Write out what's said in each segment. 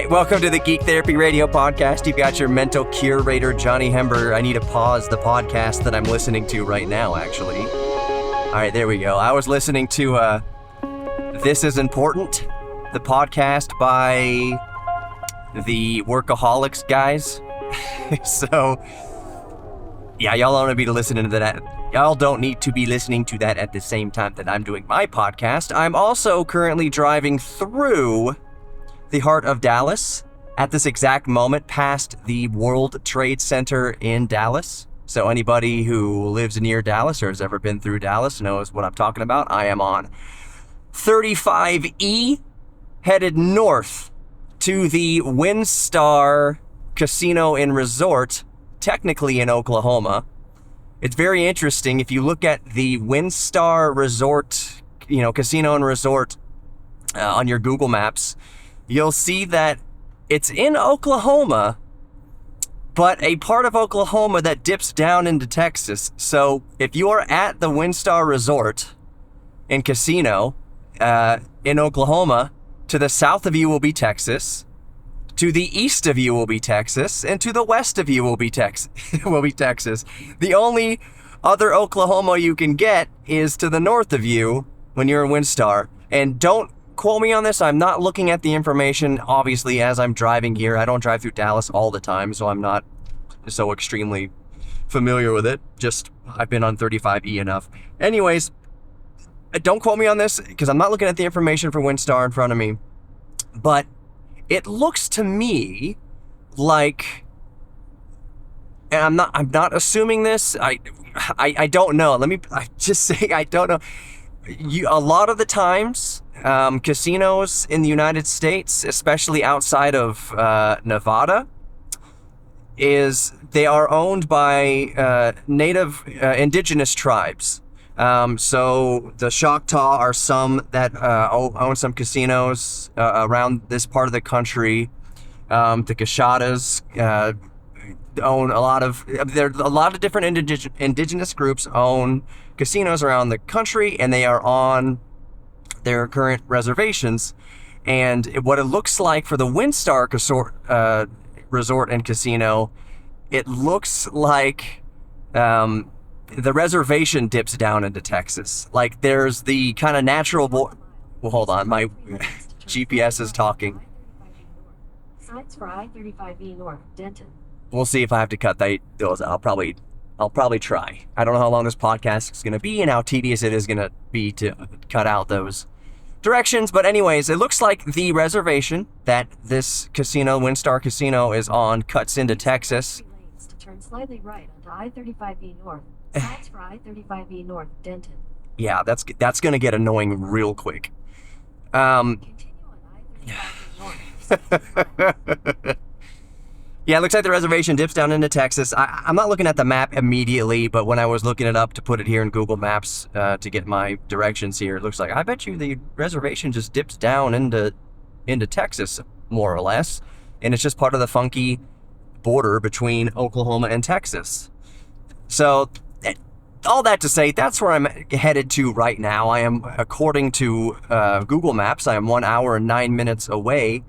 right, welcome to the Geek Therapy Radio Podcast. You've got your mental curator, Johnny Hember. I need to pause the podcast that I'm listening to right now, actually. All right, there we go. I was listening to This Is Important, the podcast by the Workaholics guys. So, yeah, y'all don't need to be listening to that. Y'all don't need to be listening to that at the same time that I'm doing my podcast. I'm also currently driving through the heart of Dallas at this exact moment, past the World Trade Center in Dallas. So anybody who lives near Dallas or has ever been through Dallas knows what I'm talking about. I am on 35E, headed north to the WinStar Casino and Resort, technically in Oklahoma. It's very interesting. If you look at the WinStar Resort, Casino and Resort on your Google Maps, you'll see that it's in Oklahoma, but a part of Oklahoma that dips down into Texas. So if you are at the WinStar Resort and Casino in Oklahoma, to the south of you will be Texas, to the east of you will be Texas, and to the west of you will be Texas. The only other Oklahoma you can get is to the north of you when you're in WinStar. And don't quote me on this. I'm not looking at the information, obviously, as I'm driving here. I don't drive through Dallas all the time, so I'm not so extremely familiar with it. Just, I've been on 35E enough. Anyways, don't quote me on this, because I'm not looking at the information for WinStar in front of me. But it looks to me like, and I'm not assuming this. I don't know. Let me just say I don't know. A lot of the times, casinos in the United States, especially outside of Nevada, they are owned by native indigenous tribes. So the Choctaw are some that own some casinos around this part of the country. The Cashadas own a lot of different indigenous groups own casinos around the country, and they are on their current reservations. And what it looks like for the WinStar Resort and Casino, it looks like the reservation dips down into Texas. Like there's the kind of natural well, hold on, my GPS is talking. Signs for I-35E North, Denton. We'll see if I have to cut those. I'll probably try. I don't know how long this podcast is going to be and how tedious it is going to be to cut out those directions. But anyways, it looks like the reservation that this casino, WinStar Casino, is on cuts into Texas. To turn slightly right onto I-35E North. Signs for I-35E North, Denton. Yeah, that's going to get annoying real quick. Continue on I-35E North. Yeah, it looks like the reservation dips down into Texas. I'm not looking at the map immediately, but when I was looking it up to put it here in Google Maps to get my directions here, it looks like, I bet you the reservation just dips down into Texas, more or less. And it's just part of the funky border between Oklahoma and Texas. So, all that to say, that's where I'm headed to right now. I am, according to Google Maps, I am 1 hour and 9 minutes away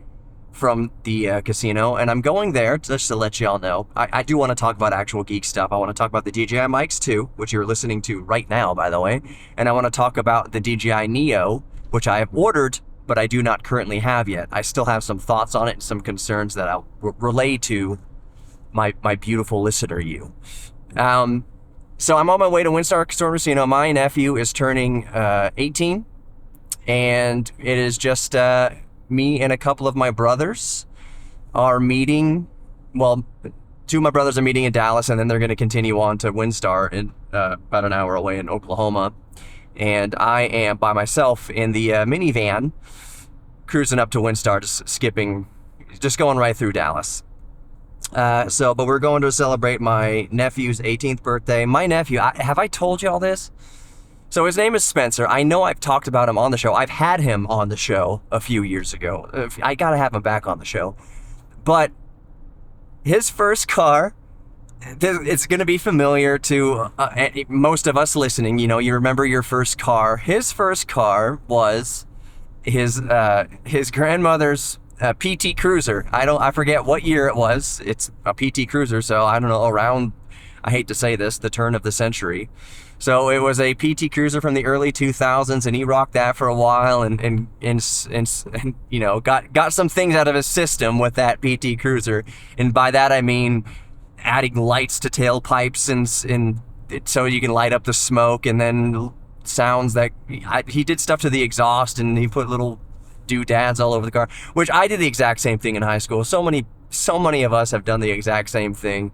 from the casino, and I'm going there just to let y'all know. I do want to talk about actual geek stuff. I want to talk about the DJI Mics 2, which you're listening to right now, by the way, and I want to talk about the DJI Neo, which I have ordered, but I do not currently have yet. I still have some thoughts on it and some concerns that I'll relay to my beautiful listener, you. So I'm on my way to WinStar Casino. My nephew is turning 18, and it is just me and a couple of my brothers are meeting. Well, two of my brothers are meeting in Dallas, and then they're going to continue on to WinStar in about an hour away in Oklahoma. And I am by myself in the minivan, cruising up to WinStar, just going right through Dallas. But we're going to celebrate my nephew's 18th birthday. My nephew, have I told you all this? So his name is Spencer. I know I've talked about him on the show. I've had him on the show a few years ago. I gotta have him back on the show. But his first car, it's gonna be familiar to most of us listening. You remember your first car. His first car was his grandmother's a PT Cruiser. I forget what year it was. It's a PT Cruiser, so I don't know, around, I hate to say this, the turn of the century. So it was a PT Cruiser from the early 2000s, and he rocked that for a while, and you know, got some things out of his system with that PT Cruiser. And by that I mean adding lights to tailpipes and so you can light up the smoke, and then sounds that he did stuff to the exhaust, and he put little doodads all over the car, which I did the exact same thing in high school. So many of us have done the exact same thing.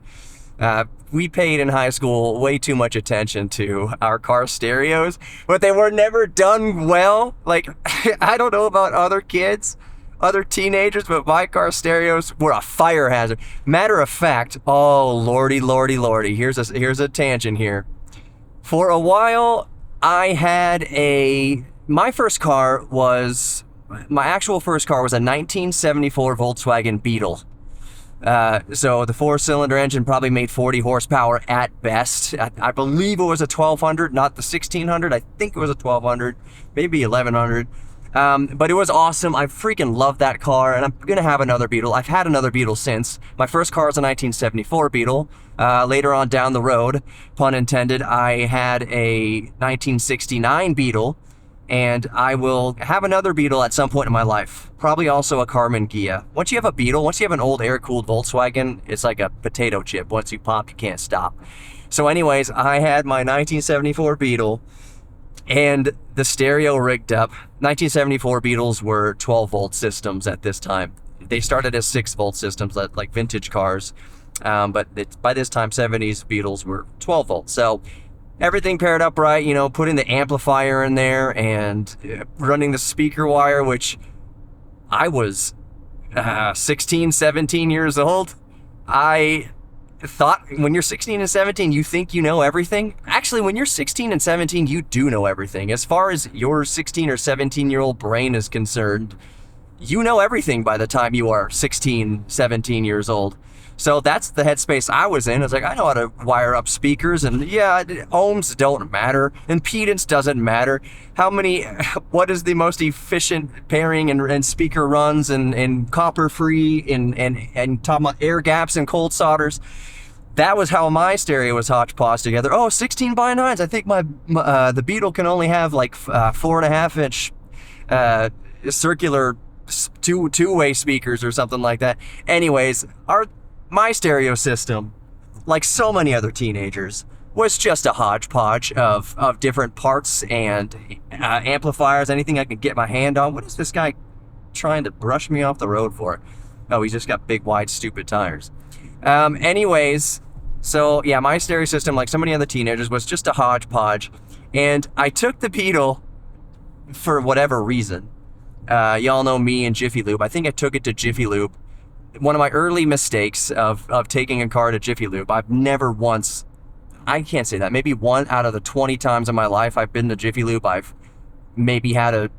We paid in high school way too much attention to our car stereos, but they were never done well. Like, I don't know about other kids, other teenagers, but my car stereos were a fire hazard. Matter of fact, oh lordy, here's a tangent here. For a while, I had my actual first car was a 1974 Volkswagen Beetle. So the 4-cylinder engine probably made 40 horsepower at best. I believe it was a 1200, not the 1600. I think it was a 1200, maybe 1100. But it was awesome. I freaking love that car, and I'm gonna have another Beetle. I've had another Beetle since. My first car was a 1974 Beetle. Later on down the road, pun intended, I had a 1969 Beetle, and I will have another Beetle at some point in my life. Probably also a Karmann Ghia. Once you have a Beetle, once you have an old air-cooled Volkswagen, it's like a potato chip. Once you pop, you can't stop. So anyways, I had my 1974 Beetle, and the stereo rigged up. 1974 Beetles were 12-volt systems at this time. They started as 6-volt systems, like vintage cars. But by this time, 70s Beetles were 12 volts. So everything paired up right, you know, putting the amplifier in there and running the speaker wire, which I was 16, 17 years old. I thought when you're 16 and 17, you think you know everything. Actually, when you're 16 and 17, you do know everything. As far as your 16 or 17-year-old brain is concerned, you know everything by the time you are 16, 17 years old. So that's the headspace I was in. It's like, I know how to wire up speakers, and yeah, ohms don't matter, impedance doesn't matter. What is the most efficient pairing and speaker runs and copper free and talking about air gaps and cold solders. That was how my stereo was hodgepodge together. Oh, 16 by 9s. I think the Beetle can only have like 4.5 inch circular two-way speakers or something like that. Anyways, my stereo system, like so many other teenagers, was just a hodgepodge of different parts and amplifiers, anything I could get my hand on. What is this guy trying to brush me off the road for? Oh, he's just got big, wide, stupid tires. Anyways, so yeah, my stereo system, like so many other teenagers, was just a hodgepodge. And I took the Beetle for whatever reason. Y'all know me and Jiffy Lube. I think I took it to Jiffy Lube. One of my early mistakes of taking a car to Jiffy Lube, I've never once, I can't say that, maybe 1 out of the 20 times in my life I've been to Jiffy Lube, I've maybe had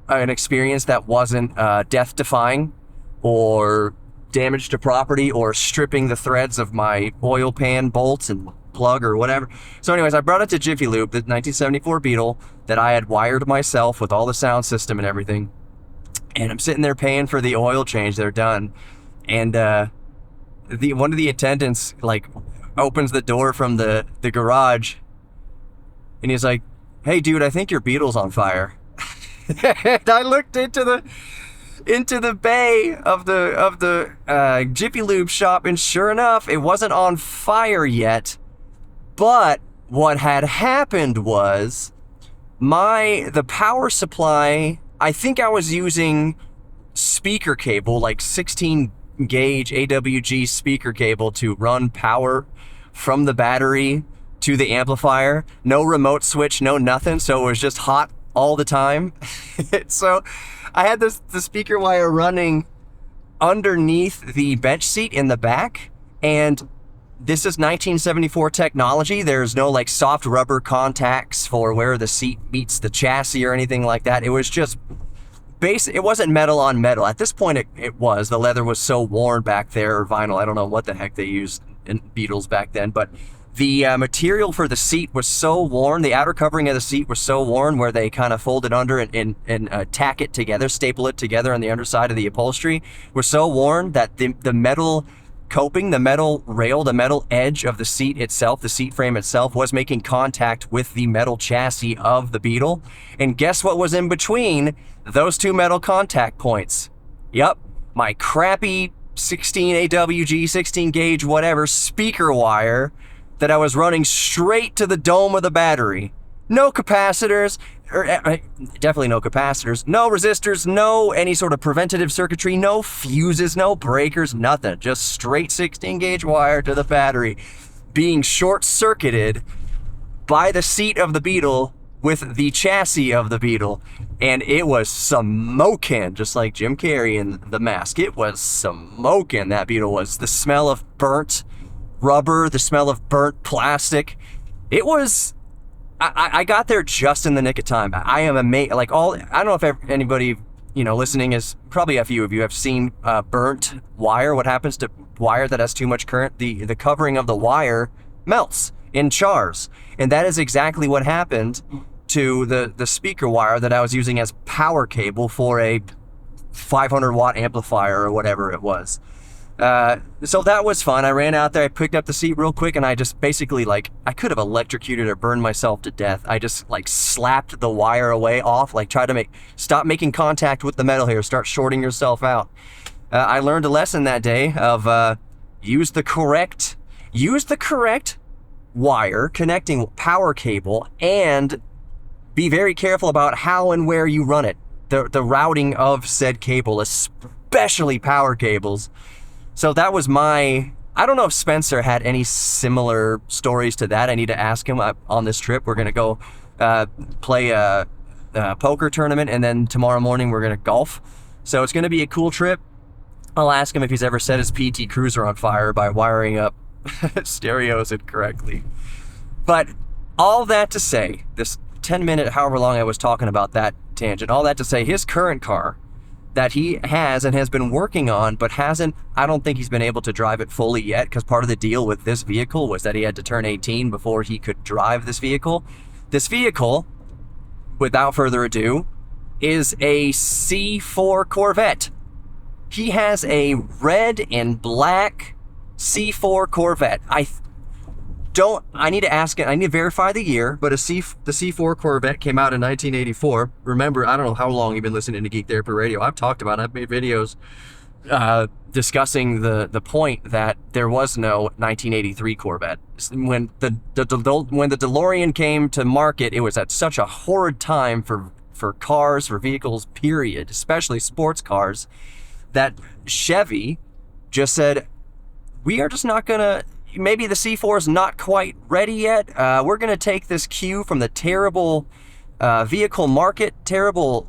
an experience that wasn't death-defying or damage to property or stripping the threads of my oil pan bolts and plug or whatever. So anyways, I brought it to Jiffy Lube, the 1974 Beetle that I had wired myself with all the sound system and everything. And I'm sitting there paying for the oil change. They're done. And one of the attendants like opens the door from the garage, and he's like, "Hey, dude, I think your Beetle's on fire." And I looked into the bay of the Jiffy Lube shop, and sure enough, it wasn't on fire yet. But what had happened was the power supply. I think I was using speaker cable, like 16 gauge AWG speaker cable to run power from the battery to the amplifier. No remote switch, no nothing. So it was just hot all the time. So I had the speaker wire running underneath the bench seat in the back. And this is 1974 technology. There's no like soft rubber contacts for where the seat meets the chassis or anything like that. It was just it wasn't metal on metal. At this point, it was. The leather was so worn back there, or vinyl. I don't know what the heck they used in Beetles back then, but The material for the seat was so worn, the outer covering of the seat was so worn where they kind of fold it under and tack it together, staple it together on the underside of the upholstery, was so worn that the metal coping, the metal rail, the metal edge of the seat itself, the seat frame itself, was making contact with the metal chassis of the Beetle. And guess what was in between those two metal contact points? Yep, my crappy 16 AWG, 16 gauge, whatever, speaker wire that I was running straight to the dome of the battery. No capacitors, or definitely no capacitors, no resistors, no any sort of preventative circuitry, no fuses, no breakers, nothing. Just straight 16 gauge wire to the battery being short-circuited by the seat of the Beetle with the chassis of the Beetle. And it was smoking, just like Jim Carrey in The Mask. It was smoking, that Beetle was. The smell of burnt rubber, the smell of burnt plastic. It was... I got there just in the nick of time. I am amazed. Like I don't know if anybody, listening is, probably a few of you have seen burnt wire. What happens to wire that has too much current? The covering of the wire melts in chars. And that is exactly what happened to the speaker wire that I was using as power cable for a 500 watt amplifier or whatever it was. So that was fun. I ran out there, I picked up the seat real quick, and I just basically, I could have electrocuted or burned myself to death. I just, slapped the wire away off, tried to stop making contact with the metal here, start shorting yourself out. I learned a lesson that day of, use the correct wire connecting power cable, and be very careful about how and where you run it. The routing of said cable, especially power cables. So that was I don't know if Spencer had any similar stories to that. I need to ask him on this trip. We're going to go play a poker tournament, and then tomorrow morning we're going to golf. So it's going to be a cool trip. I'll ask him if he's ever set his PT Cruiser on fire by wiring up stereos incorrectly. But all that to say, this 10-minute, however long I was talking about that tangent, all that to say, his current car that he has and has been working on, but I don't think he's been able to drive it fully yet, because part of the deal with this vehicle was that he had to turn 18 before he could drive this vehicle. This vehicle, without further ado, is a C4 Corvette. He has a red and black C4 Corvette. I need to ask it. I need to verify the year, but the C4 Corvette came out in 1984. Remember, I don't know how long you've been listening to Geek Therapy Radio. I've talked about it. I've made videos discussing the point that there was no 1983 Corvette. When the DeLorean came to market, it was at such a horrid time for cars, for vehicles, period, especially sports cars, that Chevy just said, we are just not gonna. Maybe the C4 is not quite ready yet. We're going to take this cue from the terrible vehicle market, terrible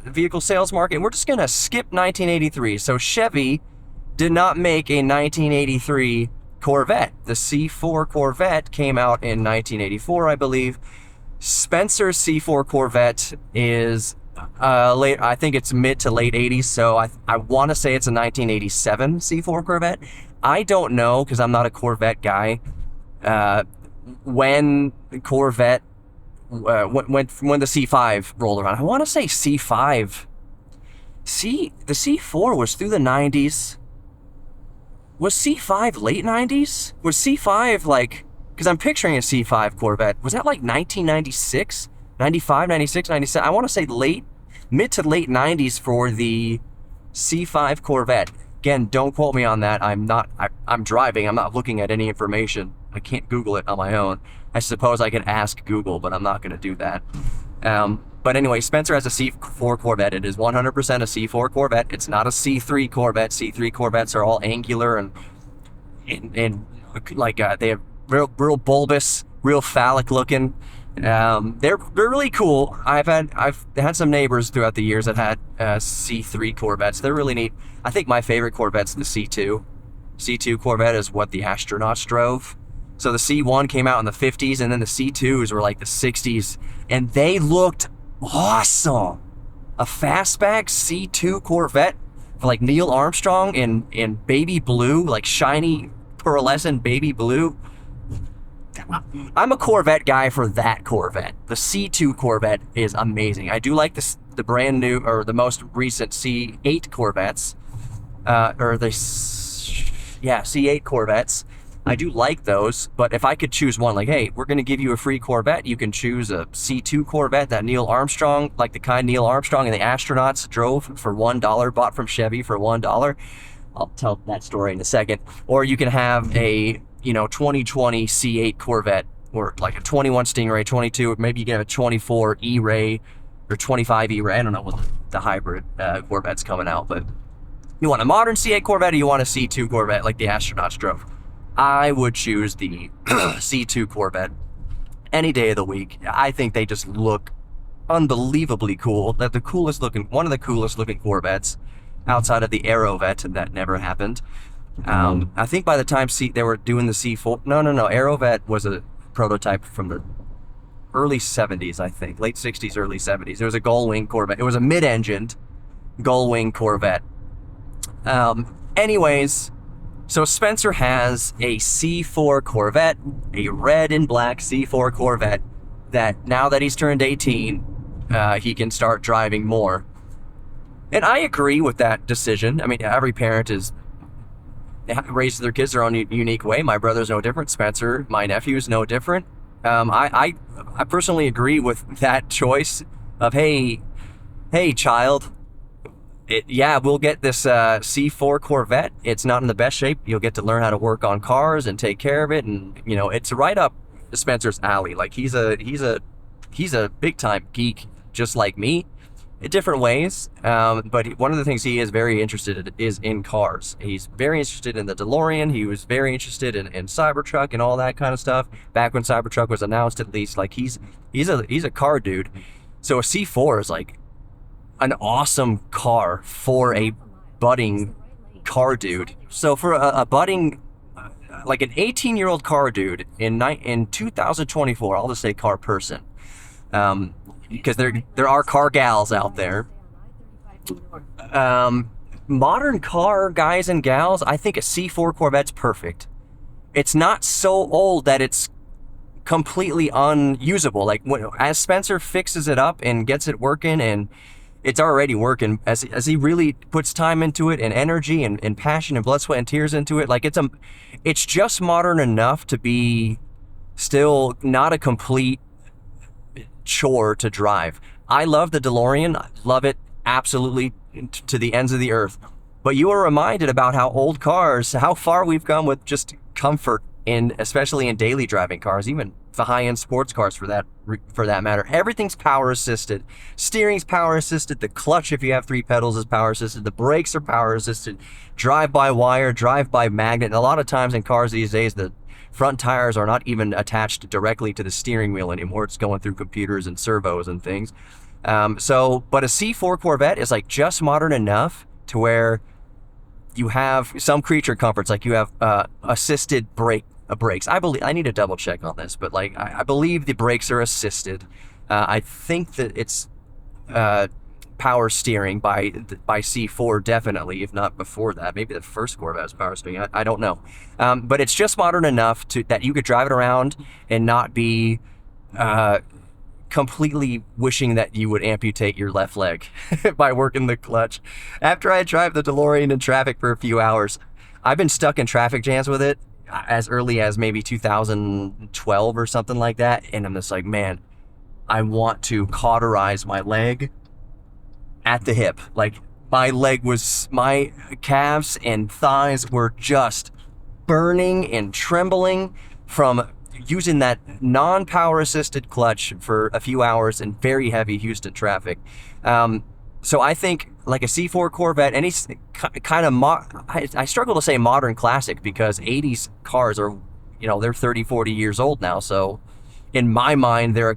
vehicle sales market, and we're just going to skip 1983. So Chevy did not make a 1983 Corvette. The C4 Corvette came out in 1984, I believe. Spencer's C4 Corvette is late. I think it's mid to late 80s, so I want to say it's a 1987 C4 Corvette. I don't know, because I'm not a Corvette guy, when the Corvette, when the C5 rolled around. I want to say C5. The C4 was through the 90s. Was C5 late 90s? Was C5 because I'm picturing a C5 Corvette. Was that 1996, 95, 96, 97? I want to say mid to late 90s for the C5 Corvette. Again, don't quote me on that. I'm driving. I'm not looking at any information. I can't Google it on my own. I suppose I could ask Google, but I'm not going to do that. But anyway, Spencer has a C4 Corvette. It is 100% a C4 Corvette. It's not a C3 Corvette. C3 Corvettes are all angular and they have real bulbous, real phallic looking. They're really cool. I've had some neighbors throughout the years that had C3 Corvettes. They're really neat. I think my favorite Corvette's the C2. C2 Corvette is what the astronauts drove. So the C1 came out in the 50s, and then the C2s were the 60s, and they looked awesome. A fastback C2 Corvette for Neil Armstrong in baby blue, shiny pearlescent baby blue. I'm a Corvette guy for that Corvette. The C2 Corvette is amazing. I do like the brand new, or the most recent C8 Corvettes, C8 Corvettes. I do like those, but if I could choose one, like, hey, we're going to give you a free Corvette, you can choose a C2 Corvette that Neil Armstrong, like the kind Neil Armstrong and the astronauts drove for $1, bought from Chevy for $1. I'll tell that story in a second. Or you can have a 2020 C8 Corvette, or like a 21 Stingray, 22, maybe you can have a 24 E-Ray or 25 E-Ray. I don't know what the hybrid Corvette's coming out, but you want a modern C8 Corvette, or you want a C2 Corvette like the astronauts drove? I would choose the C2 Corvette any day of the week. I think they just look unbelievably cool. They're one of the coolest looking Corvettes outside of the Aerovette. That never happened. I think by the time they were doing the C4, no, Aerovette was a prototype from the early 70s, I think, late 60s, early 70s. There was a gull-wing Corvette. It was a mid-engined gull-wing Corvette. Anyways, so Spencer has a C4 Corvette, a red and black C4 Corvette, that now that he's turned 18, he can start driving more. And I agree with that decision. I mean, every parent raises their kids their own unique way. My brother's no different. Spencer, my nephew, is no different. I personally agree with that choice of, hey, child, we'll get this C4 Corvette. It's not in the best shape. You'll get to learn how to work on cars and take care of it, and it's right up Spencer's alley. Like he's a big time geek, just like me, in different ways. But one of the things he is very interested in is in cars. He's very interested in the DeLorean. He was very interested in Cybertruck and all that kind of stuff back when Cybertruck was announced. At least, like he's a car dude. So a C4 is like an awesome car for a budding car dude. So for a budding, like an 18-year-old car dude in 2024, I'll just say car person, because there are car gals out there. Modern car guys and gals, I think a C4 Corvette's perfect. It's not so old that it's completely unusable. Like as Spencer fixes it up and gets it working, and it's already working, as he really puts time into it and energy and passion and blood, sweat, and tears into it. Like it's just modern enough to be still not a complete chore to drive. I love the DeLorean. I love it absolutely to the ends of the earth. But you are reminded about how old cars, how far we've come with just comfort, especially in daily driving cars, even the high-end sports cars for that matter. Everything's power assisted. Steering's power assisted. The clutch, if you have 3 pedals, is power assisted. The brakes are power assisted. Drive-by-wire, drive-by-magnet. And a lot of times in cars these days, the front tires are not even attached directly to the steering wheel anymore. It's going through computers and servos and things. But a C4 Corvette is like just modern enough to where you have some creature comforts, like you have assisted brakes. I need to double check on this, but like I believe the brakes are assisted. I think that it's power steering by C4 definitely, if not before that. Maybe the first Corvette was power steering. I don't know, but it's just modern enough that you could drive it around and not be completely wishing that you would amputate your left leg by working the clutch. After I drive the DeLorean in traffic for a few hours, I've been stuck in traffic jams with it as early as maybe 2012 or something like that, and I'm just like, man, I want to cauterize my leg at the hip. Like my calves and thighs were just burning and trembling from using that non-power assisted clutch for a few hours in very heavy Houston traffic. So I think like a C4 Corvette, any kind of I struggle to say modern classic, because 80s cars are, they're 30, 40 years old now. So in my mind, they're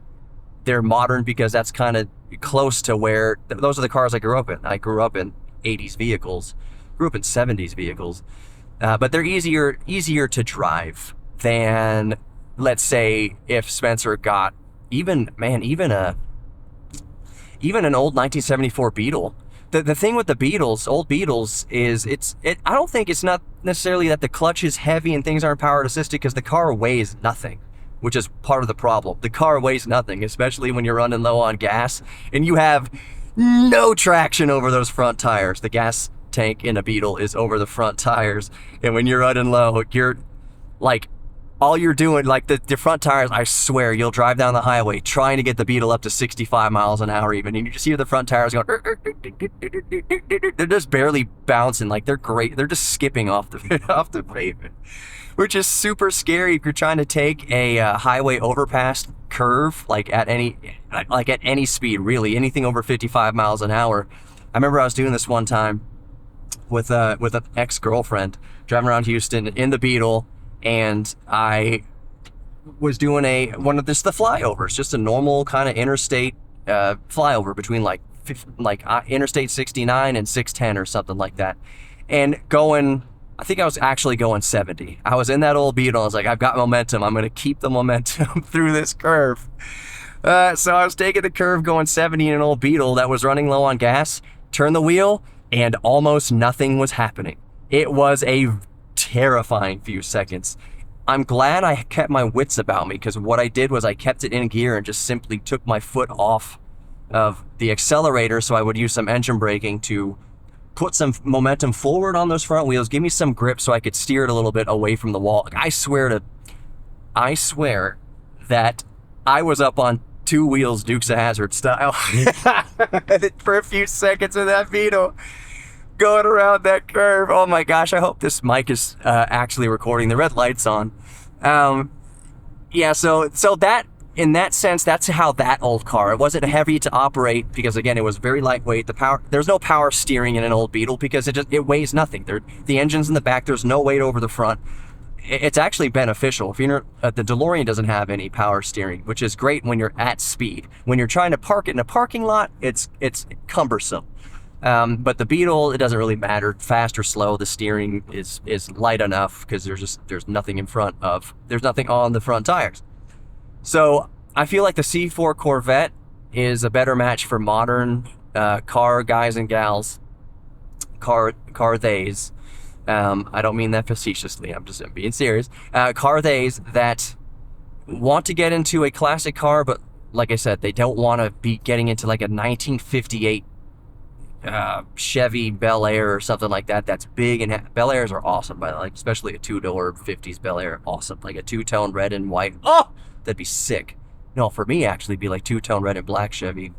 modern because that's kind of close to where those are the cars I grew up in. I grew up in 80s vehicles, grew up in 70s vehicles, but they're easier to drive than, let's say, if Spencer got even an old 1974 Beetle. The thing with the Beetles, old Beetles, is I don't think it's not necessarily that the clutch is heavy and things aren't power assisted, because the car weighs nothing. which is part of the problem. The car weighs nothing, especially when you're running low on gas and you have no traction over those front tires. The gas tank in a Beetle is over the front tires, and when you're running low, you're like, all you're doing, like the front tires, I swear, you'll drive down the highway trying to get the Beetle up to 65 miles an hour even, and you just hear the front tires going, they're just barely bouncing, like they're great, they're just skipping off the pavement, which is super scary if you're trying to take a highway overpass curve, like at any speed, really, anything over 55 miles an hour. I remember I was doing this one time with an ex-girlfriend, driving around Houston in the Beetle, and I was doing the flyovers, just a normal kind of interstate flyover between Interstate 69 and 610 or something like that, and I think I was actually going 70. I was in that old Beetle. I was like, I've got momentum. I'm going to keep the momentum through this curve. So I was taking the curve going 70 in an old Beetle that was running low on gas, turned the wheel, and almost nothing was happening. It was a terrifying few seconds. I'm glad I kept my wits about me, because what I did was I kept it in gear and just simply took my foot off of the accelerator, so I would use some engine braking to put some momentum forward on those front wheels, give me some grip so I could steer it a little bit away from the wall. I swear that I was up on two wheels Dukes of Hazzard style for a few seconds in that Beetle going around that curve. Oh my gosh, I hope this mic is actually recording. The red light's on. Yeah, so that, in that sense, that's how that old car, it wasn't heavy to operate because, again, it was very lightweight. There's no power steering in an old Beetle because it weighs nothing. The engine's in the back, there's no weight over the front. It's actually beneficial. If you're the DeLorean doesn't have any power steering, which is great when you're at speed. When you're trying to park it in a parking lot, it's cumbersome. But the Beetle, it doesn't really matter, fast or slow. The steering is light enough because there's nothing there's nothing on the front tires. So I feel like the C4 Corvette is a better match for modern car guys and gals, car theys. I don't mean that facetiously, I'm just being serious. Car theys that want to get into a classic car, but like I said, they don't want to be getting into like a 1958 Chevy Bel Air or something like that. That's big, and Bel Airs are awesome, by the way, especially a two-door 50s Bel Air. Awesome, like a two-tone red and white. Oh, that'd be sick. No, for me, actually, be like two-tone red and black Chevy.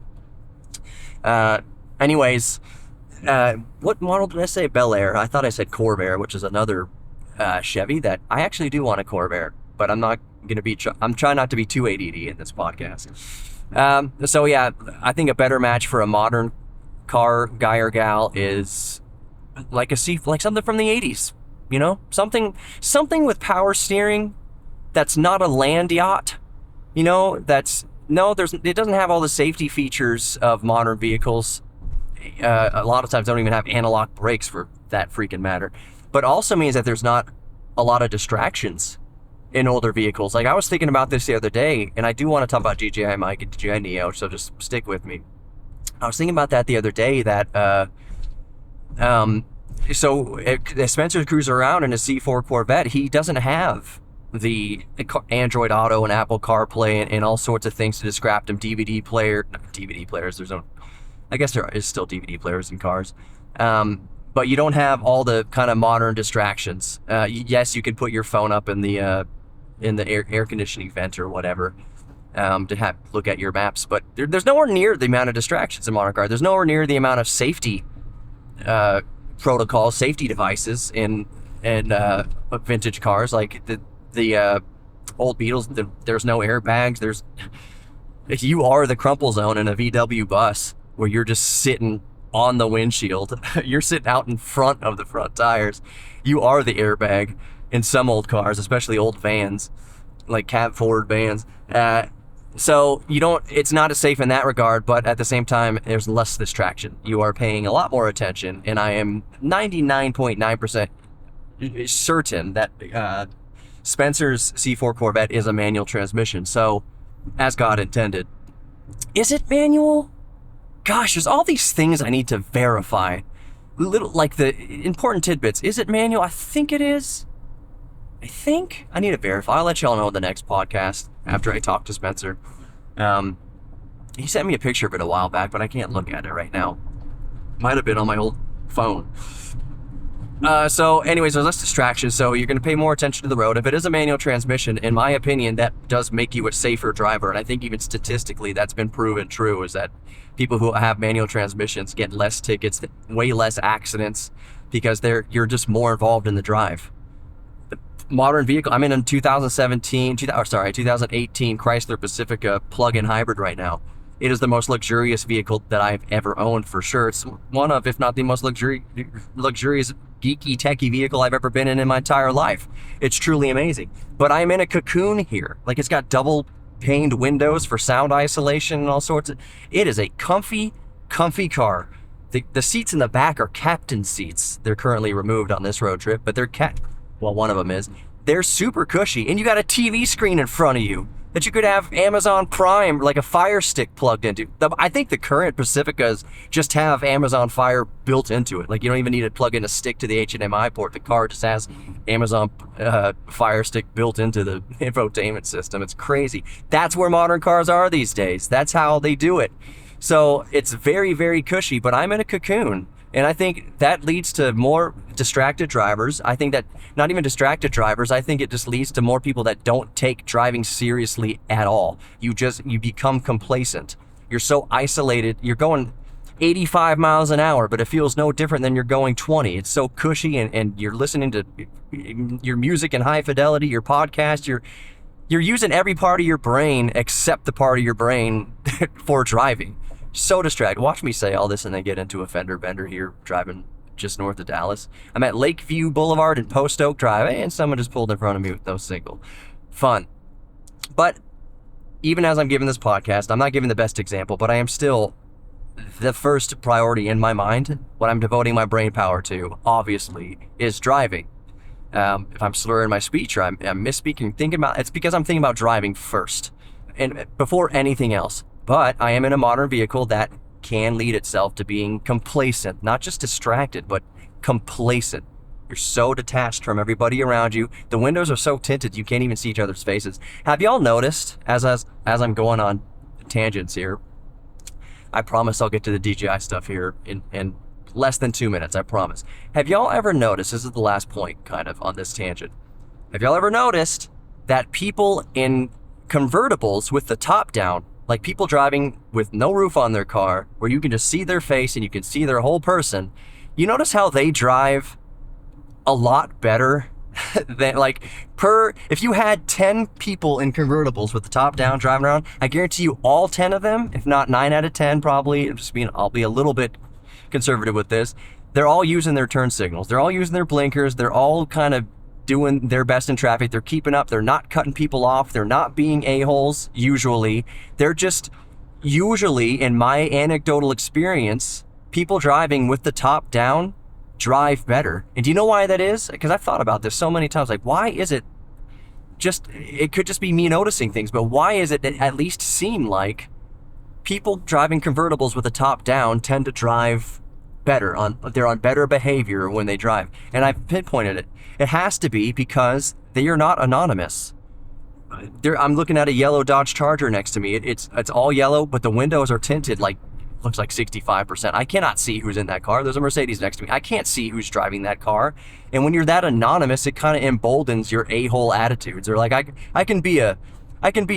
Anyways, what model did I say? Bel Air. I thought I said Corvair, which is another Chevy that I actually do want a Corvair, but I'm not going to be. I'm trying not to be too ADD in this podcast. So yeah, I think a better match for a modern car guy or gal is like something from the 80s. You know, something with power steering. That's not a land yacht, you know, it doesn't have all the safety features of modern vehicles. A lot of times don't even have analog brakes for that freaking matter, but also means that there's not a lot of distractions in older vehicles. Like I was thinking about this the other day, and I do want to talk about DJI Mic and DJI Neo, so just stick with me. I was thinking about that the other day that, as Spencer cruises around in a C4 Corvette, he doesn't have the Android Auto and Apple CarPlay and all sorts of things to distract him. DVD players. I guess there is still DVD players in cars, but you don't have all the kind of modern distractions. Yes, you can put your phone up in the air conditioning vent or whatever to look at your maps, but there's nowhere near the amount of distractions in modern cars. There's nowhere near the amount of safety protocols, safety devices in vintage cars. Like the old Beetles, there's no airbags. You are the crumple zone in a VW bus where you're just sitting on the windshield. You're sitting out in front of the front tires. You are the airbag in some old cars, especially old vans, like cab forward vans. So it's not as safe in that regard, but at the same time, there's less distraction. You are paying a lot more attention, and I am 99.9% certain that Spencer's C4 Corvette is a manual transmission, so as God intended. Is it manual? Gosh, there's all these things I need to verify. Like the important tidbits. Is it manual? I think it is. think I need to verify. I'll let y'all know in the next podcast after I talk to Spencer. He sent me a picture of it a while back, but I can't look at it right now. Might have been on my old phone. So anyways, there's less distractions, so you're going to pay more attention to the road. If it is a manual transmission, in my opinion, that does make you a safer driver. And I think even statistically, that's been proven true, is that people who have manual transmissions get less tickets, way less accidents, because you're just more involved in the drive. The modern vehicle, I'm in a 2018 Chrysler Pacifica plug-in hybrid right now. It is the most luxurious vehicle that I've ever owned, for sure. It's one of, if not the most luxurious, geeky, techie vehicle I've ever been in my entire life. It's truly amazing. But I'm in a cocoon here. Like, it's got double paned windows for sound isolation and all sorts of... It is a comfy car. The seats in the back are captain seats. They're currently removed on this road trip, but they're well, one of them is. They're super cushy, and you got a TV screen in front of you that you could have Amazon Prime, like a Fire Stick, plugged into. I think the current Pacificas just have Amazon Fire built into it. Like, you don't even need to plug in a stick to the HDMI port. The car just has Amazon Fire Stick built into the infotainment system. It's crazy. That's where modern cars are these days. That's how they do it. So it's very, very cushy, but I'm in a cocoon. And I think that leads to more distracted drivers. I think that not even distracted drivers, I think it just leads to more people that don't take driving seriously at all. You become complacent. You're so isolated. You're going 85 miles an hour, but it feels no different than you're going 20. It's so cushy, and you're listening to your music in high fidelity, your podcast, you're using every part of your brain except the part of your brain for driving. So distracted. Watch me say all this and then get into a fender bender here, driving just north of Dallas. I'm at Lakeview Boulevard and Post Oak Drive, and someone just pulled in front of me with no signal. Fun. But even as I'm giving this podcast, I'm not giving the best example, but I am still the first priority in my mind. What I'm devoting my brain power to, obviously, is driving. If I'm slurring my speech or I'm misspeaking, it's because I'm thinking about driving first and before anything else. But I am in a modern vehicle that can lead itself to being complacent, not just distracted, but complacent. You're so detached from everybody around you. The windows are so tinted you can't even see each other's faces. Have y'all noticed, as I'm going on tangents here, I promise I'll get to the DJI stuff here in less than 2 minutes, I promise. Have y'all ever noticed, this is the last point kind of on this tangent, have y'all ever noticed that people in convertibles with the top down, like people driving with no roof on their car, where you can just see their face and you can see their whole person, you notice how they drive a lot better than, like, if you had 10 people in convertibles with the top down driving around, I guarantee you all 10 of them, if not 9 out of 10 probably, I'll be a little bit conservative with this, they're all using their turn signals. They're all using their blinkers. They're all kind of doing their best in traffic. They're keeping up. They're not cutting people off. They're not being a-holes, usually. They're just, usually, in my anecdotal experience, people driving with the top down drive better. And do you know why that is? Because I've thought about this so many times. Like, why is it it could just be me noticing things, but why is it that at least seem like people driving convertibles with the top down tend to drive better, they're on better behavior when they drive? And I've pinpointed it. It has to be because they are not anonymous. I'm looking at a yellow Dodge Charger next to me. It's all yellow, but the windows are tinted, looks like 65%. I cannot see who's in that car. There's a Mercedes next to me. I can't see who's driving that car. And when you're that anonymous, it kind of emboldens your a-hole attitudes. Or like, I can be a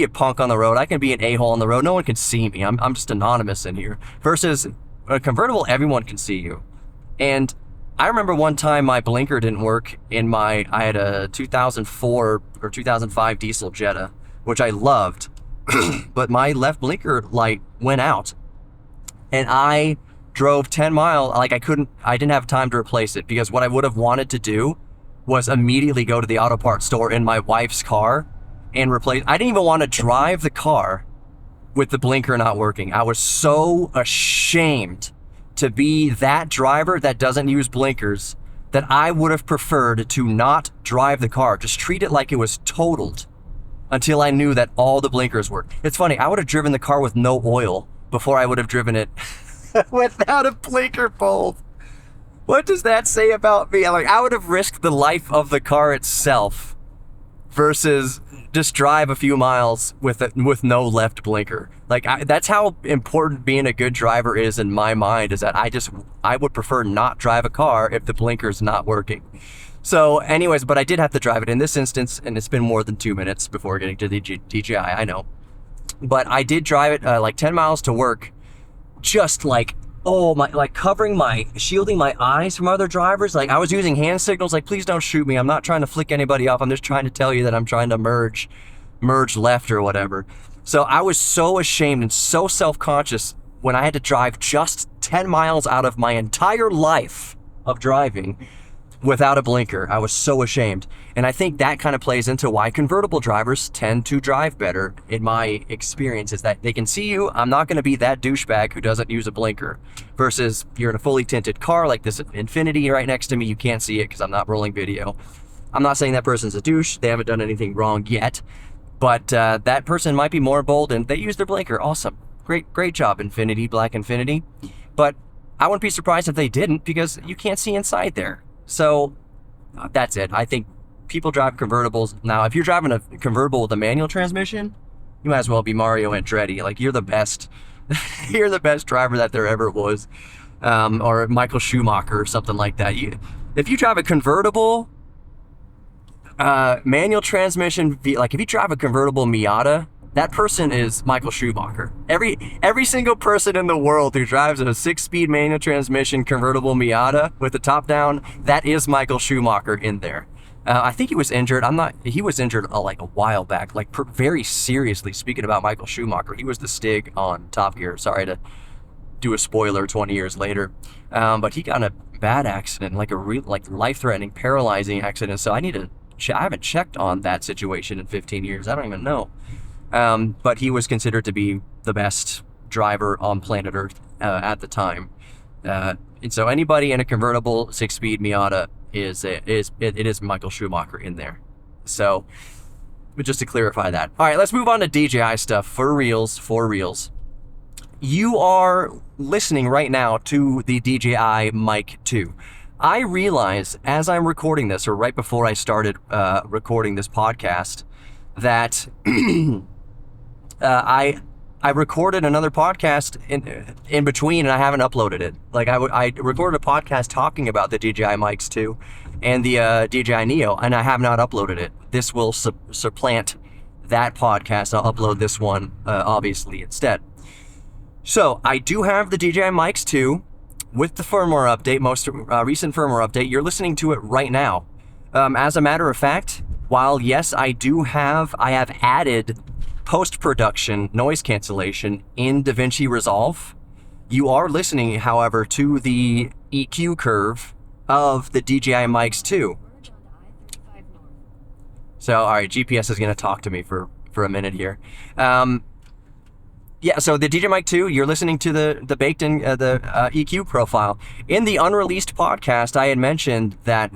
punk on the road. I can be an a-hole on the road. No one can see me. I'm just anonymous in here. Versus a convertible, everyone can see you. And I remember one time my blinker didn't work I had a 2004 or 2005 diesel Jetta, which I loved, but my left blinker light went out. And I drove 10 miles, I didn't have time to replace it, because what I would have wanted to do was immediately go to the auto parts store in my wife's car and replace. I didn't even want to drive the car with the blinker not working. I was so ashamed to be that driver that doesn't use blinkers that I would have preferred to not drive the car. Just treat it like it was totaled until I knew that all the blinkers worked. It's funny, I would have driven the car with no oil before I would have driven it without a blinker bulb. What does that say about me? I would have risked the life of the car itself versus just drive a few miles with no left blinker. Like that's how important being a good driver is in my mind, is that I would prefer not drive a car if the blinker's not working. So anyways, but I did have to drive it in this instance, and it's been more than 2 minutes before getting to the DJI, I know. But I did drive it like 10 miles to work, just like, shielding my eyes from other drivers. Like I was using hand signals, like, please don't shoot me. I'm not trying to flick anybody off. I'm just trying to tell you that I'm trying to merge left or whatever. So I was so ashamed and so self-conscious when I had to drive just 10 miles out of my entire life of driving without a blinker. I was so ashamed. And I think that kind of plays into why convertible drivers tend to drive better, in my experience, is that they can see you. I'm not going to be that douchebag who doesn't use a blinker, versus you're in a fully tinted car like this Infinity right next to me. You can't see it because I'm not rolling video. I'm not saying that person's a douche. They haven't done anything wrong yet, but that person might be more bold and they use their blinker. Awesome. Great job, Infinity, Black Infinity. But I wouldn't be surprised if they didn't, because you can't see inside there. So that's it. I think people drive convertibles. Now, if you're driving a convertible with a manual transmission, you might as well be Mario Andretti. Like, you're the best. You're the best driver that there ever was. Or Michael Schumacher or something like that. If you drive a convertible, manual transmission, like if you drive a convertible Miata, that person is Michael Schumacher. Every single person in the world who drives a 6-speed manual transmission convertible Miata with the top down, that is Michael Schumacher in there. I think he was injured. He was injured like a while back, like very seriously. Speaking about Michael Schumacher, he was the Stig on Top Gear. Sorry to do a spoiler 20 years later. But he got in a bad accident, like a real, like life-threatening, paralyzing accident. So I haven't checked on that situation in 15 years. I don't even know. But he was considered to be the best driver on planet Earth at the time. And so anybody in a convertible 6-speed Miata it is Michael Schumacher in there. So, but just to clarify that. All right, let's move on to DJI stuff for reals. You are listening right now to the DJI Mic 2. I realize as I'm recording this, or right before I started recording this podcast, that I recorded another podcast in between, and I haven't uploaded it. Like I recorded a podcast talking about the DJI Mics 2 and the DJI Neo, and I have not uploaded it. This will supplant that podcast. I'll upload this one obviously instead. So I do have the DJI Mics 2 with the firmware update, most recent firmware update. You're listening to it right now. As a matter of fact, while yes, I have added post-production noise cancellation in DaVinci Resolve, you are listening, however, to the EQ curve of the DJI Mics 2. So, all right, GPS is going to talk to me for a minute here. Yeah, so the DJI Mic 2, you're listening to the baked-in EQ profile. In the unreleased podcast, I had mentioned that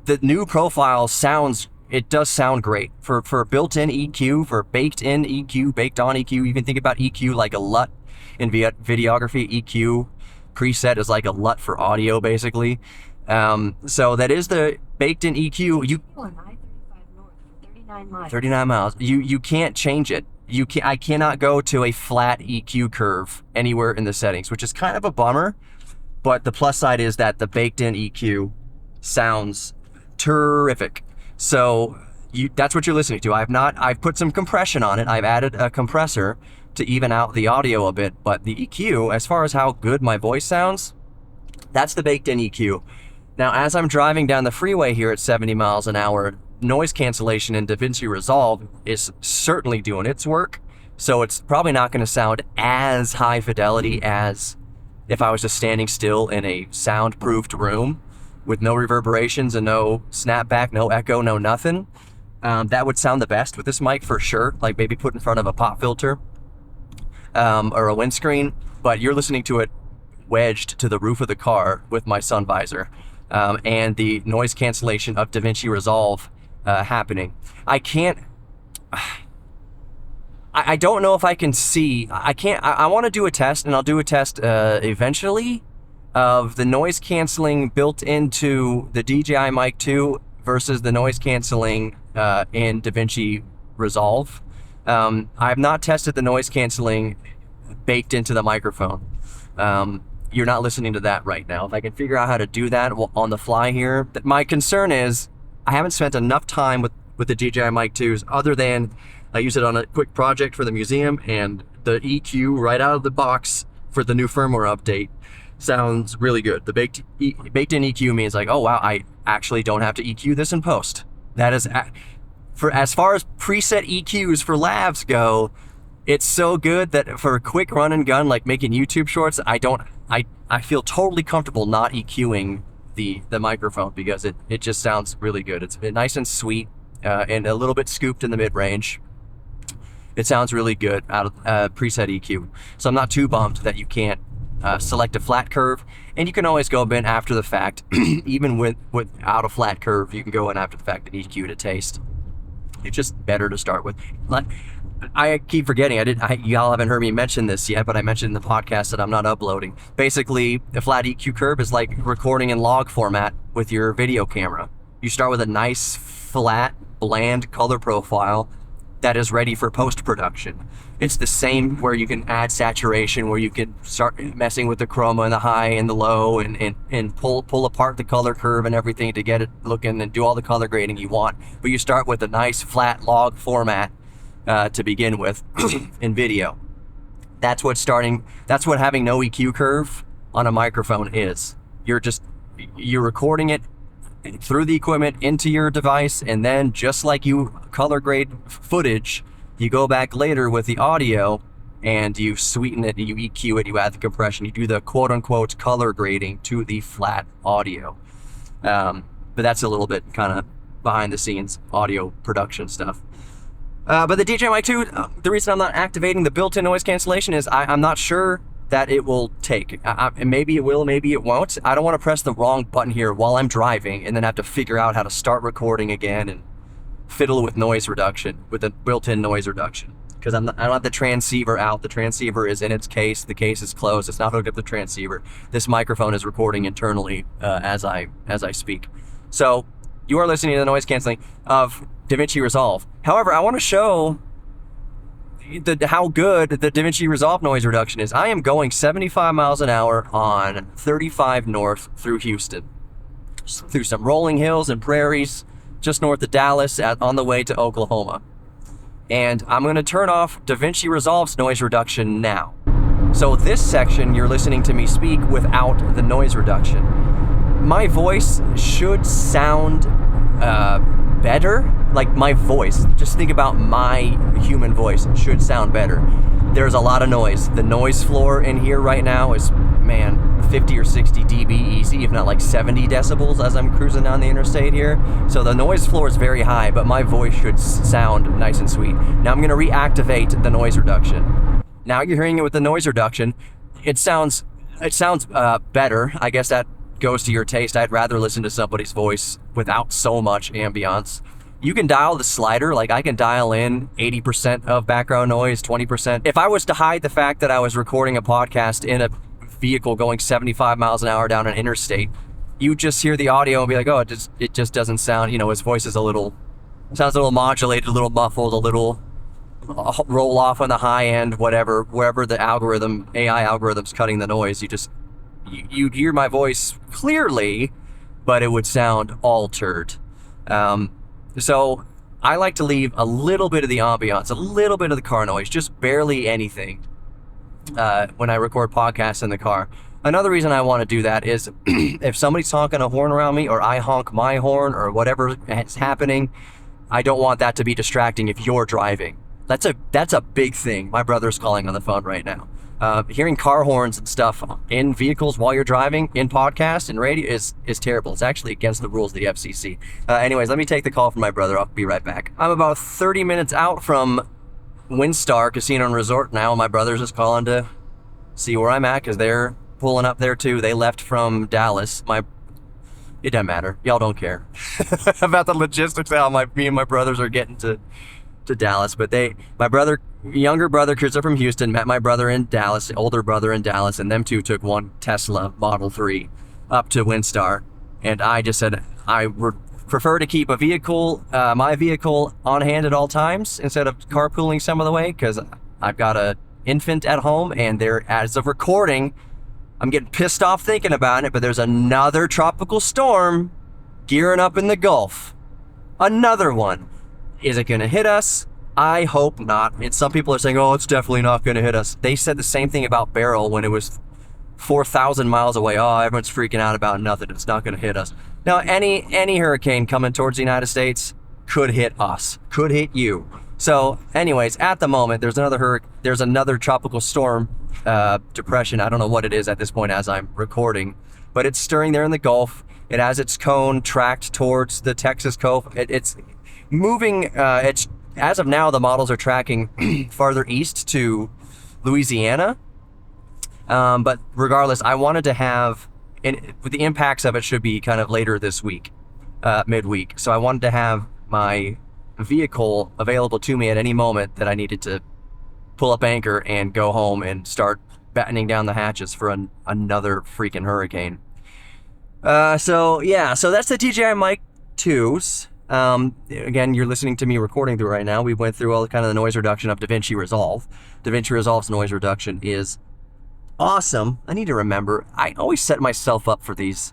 the new profile it does sound great for built-in EQ, for baked-in EQ, baked-on EQ. You can think about EQ like a LUT in videography. EQ preset is like a LUT for audio, basically. So that is the baked-in EQ. On I-35 north for 39 miles. 39 miles. You can't change it. I cannot go to a flat EQ curve anywhere in the settings, which is kind of a bummer. But the plus side is that the baked-in EQ sounds terrific. So that's what you're listening to. I've put some compression on it. I've added a compressor to even out the audio a bit, but the EQ, as far as how good my voice sounds, that's the baked in EQ. Now, as I'm driving down the freeway here at 70 miles an hour, noise cancellation in DaVinci Resolve is certainly doing its work. So it's probably not going to sound as high fidelity as if I was just standing still in a soundproofed room with no reverberations and no snapback, no echo, no nothing. That would sound the best with this mic for sure, like maybe put in front of a pop filter or a windscreen, but you're listening to it wedged to the roof of the car with my sun visor and the noise cancellation of DaVinci Resolve happening. I don't know if I can see, I want to do a test, and I'll do a test eventually, of the noise canceling built into the DJI Mic 2 versus the noise canceling in DaVinci Resolve. I have not tested the noise canceling baked into the microphone. You're not listening to that right now. If I can figure out how to do that on the fly here, my concern is I haven't spent enough time with the DJI Mic 2s other than I use it on a quick project for the museum, and the EQ right out of the box for the new firmware update sounds really good. The baked in EQ means like, oh wow, I actually don't have to EQ this in post. That is, for as far as preset EQs for labs go, it's so good that for a quick run and gun, like making YouTube shorts, I feel totally comfortable not EQing the microphone because it just sounds really good. It's nice and sweet and a little bit scooped in the mid-range. It sounds really good out of preset EQ. So I'm not too bummed that you can't select a flat curve, and you can always go in after the fact. Even without a flat curve, you can go in after the fact and EQ to taste. It's just better to start with. I keep forgetting, y'all haven't heard me mention this yet, but I mentioned in the podcast that I'm not uploading. Basically, a flat EQ curve is like recording in log format with your video camera. You start with a nice, flat, bland color profile that is ready for post-production. It's the same where you can add saturation, where you can start messing with the chroma and the high and the low and pull apart the color curve and everything to get it looking and do all the color grading you want. But you start with a nice flat log format to begin with in video. That's what having no EQ curve on a microphone is. You're recording it through the equipment into your device, and then just like you color grade footage, you go back later with the audio and you sweeten it, you EQ it, you add the compression, you do the quote-unquote color grading to the flat audio. But that's a little bit kind of behind the scenes audio production stuff. But the DJI Mic 2, the reason I'm not activating the built-in noise cancellation is I'm not sure that it will take. Maybe it will, maybe it won't. I don't want to press the wrong button here while I'm driving and then have to figure out how to start recording again and fiddle with noise reduction, with a built-in noise reduction. Because I don't have the transceiver out. The transceiver is in its case. The case is closed. It's not hooked up to the transceiver. This microphone is recording internally as I speak. So you are listening to the noise canceling of DaVinci Resolve. However, I want to show how good the DaVinci Resolve noise reduction is. I am going 75 miles an hour on 35 north through Houston, through some rolling hills and prairies just north of Dallas on the way to Oklahoma. And I'm going to turn off DaVinci Resolve's noise reduction now. So this section, you're listening to me speak without the noise reduction. My voice should sound better. Like my voice, just think about my human voice, should sound better. There's a lot of noise. The noise floor in here right now is, 50 or 60 dB easy, if not like 70 decibels as I'm cruising down the interstate here. So the noise floor is very high, but my voice should sound nice and sweet. Now I'm gonna reactivate the noise reduction. Now you're hearing it with the noise reduction. It sounds better. I guess that goes to your taste. I'd rather listen to somebody's voice without so much ambiance. You can dial the slider, like I can dial in 80% of background noise, 20%. If I was to hide the fact that I was recording a podcast in a vehicle going 75 miles an hour down an interstate, you just hear the audio and be like, oh, it just doesn't sound, his voice is sounds a little modulated, a little muffled, a little roll off on the high end, whatever, wherever the AI algorithm's cutting the noise, you'd hear my voice clearly, but it would sound altered. So I like to leave a little bit of the ambiance, a little bit of the car noise, just barely anything when I record podcasts in the car. Another reason I want to do that is if somebody's honking a horn around me, or I honk my horn, or whatever is happening, I don't want that to be distracting if you're driving. That's a big thing. My brother's calling on the phone right now. Hearing car horns and stuff in vehicles while you're driving, in podcasts and radio is terrible. It's actually against the rules of the FCC. Anyways, let me take the call from my brother. I'll be right back. I'm about 30 minutes out from Windstar Casino and Resort now. My brother's just calling to see where I'm at because they're pulling up there too. They left from Dallas. It doesn't matter. Y'all don't care about the logistics how me and my brothers are getting to Dallas, but younger brother cruised up from Houston, met my brother in Dallas, older brother in Dallas, and them two took one Tesla Model 3 up to Windstar. And I just said, we're prefer to keep a vehicle, my vehicle, on hand at all times instead of carpooling some of the way, because I've got a infant at home, and there, as of recording, I'm getting pissed off thinking about it, but there's another tropical storm gearing up in the Gulf. Another one. Is it going to hit us? I hope not. And some people are saying, oh, it's definitely not going to hit us. They said the same thing about Beryl when it was 4,000 miles away. Oh, everyone's freaking out about nothing. It's not going to hit us. Now, any hurricane coming towards the United States could hit us, could hit you. So anyways, at the moment, there's another tropical storm depression. I don't know what it is at this point as I'm recording, but it's stirring there in the Gulf. It has its cone tracked towards the Texas Gulf. It's moving. It's as of now, the models are tracking farther east to Louisiana. But regardless, I wanted to have, and the impacts of it should be kind of later this week, midweek. So I wanted to have my vehicle available to me at any moment that I needed to pull up anchor and go home and start battening down the hatches for another freaking hurricane. So that's the DJI Mic 2s. Again, you're listening to me recording through right now. We went through all the kind of the noise reduction of DaVinci Resolve. DaVinci Resolve's noise reduction is awesome. I need to remember, I always set myself up for these.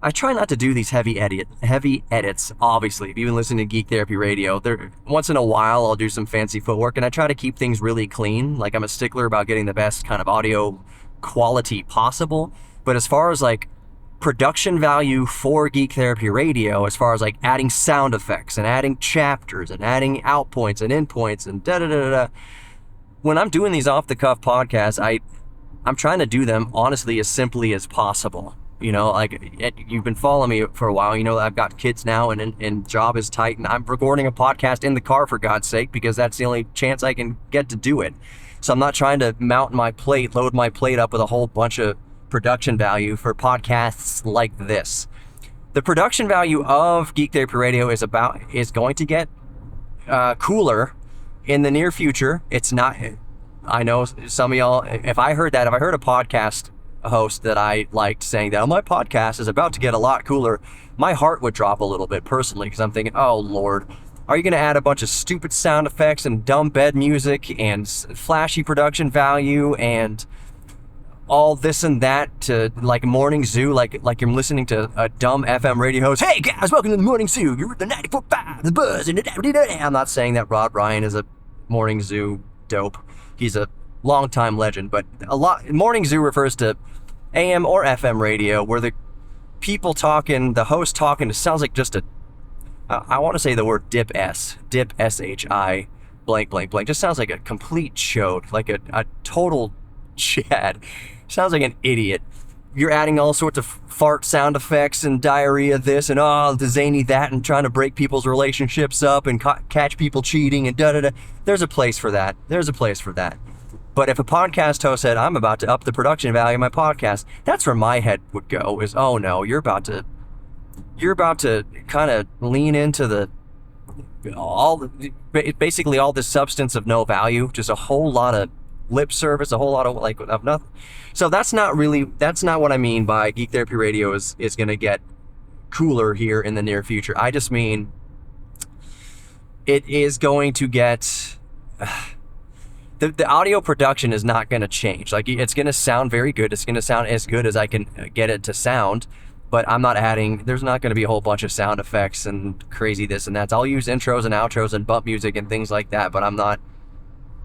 I try not to do these heavy edits, obviously. If you've been listening to Geek Therapy Radio, once in a while I'll do some fancy footwork, and I try to keep things really clean. Like, I'm a stickler about getting the best kind of audio quality possible. But as far as like production value for Geek Therapy Radio, as far as like adding sound effects and adding chapters and adding out points and in points and da-da-da-da-da, when I'm doing these off-the-cuff podcasts, I'm trying to do them honestly as simply as possible. You know, like, you've been following me for a while. You know, I've got kids now, and job is tight, and I'm recording a podcast in the car, for God's sake, because that's the only chance I can get to do it. So I'm not trying to load my plate up with a whole bunch of production value for podcasts like this. The production value of Geek Therapy Radio is going to get cooler in the near future. It's not. I know some of y'all. If I heard a podcast host that I liked saying that, oh, my podcast is about to get a lot cooler, my heart would drop a little bit personally, because I'm thinking, oh Lord, are you going to add a bunch of stupid sound effects and dumb bed music and flashy production value and all this and that to like Morning Zoo, like you're listening to a dumb FM radio host? Hey guys, welcome to the Morning Zoo. You're at the 94.5, the buzz, and I'm not saying that Rod Ryan is a Morning Zoo dope. He's a longtime legend, but Morning Zoo refers to AM or FM radio, where the people talking, the host talking, it sounds like just I want to say the word dip S-H-I, blank, blank, blank. Just sounds like a complete chode, like a total Chad. Sounds like an idiot. You're adding all sorts of fart sound effects and diarrhea this and the zany that, and trying to break people's relationships up and catch people cheating and da-da-da. There's a place for that. But if a podcast host said, I'm about to up the production value of my podcast, that's where my head would go, is, oh no, you're about to kind of lean into basically all this substance of no value, just a whole lot of lip service, a whole lot of nothing. So that's not what I mean by Geek Therapy Radio is going to get cooler here in the near future. I just mean it is going to get... The audio production is not going to change. Like, it's going to sound very good. It's going to sound as good as I can get it to sound, but I'm not adding, there's not going to be a whole bunch of sound effects and crazy this and that. I'll use intros and outros and bump music and things like that, but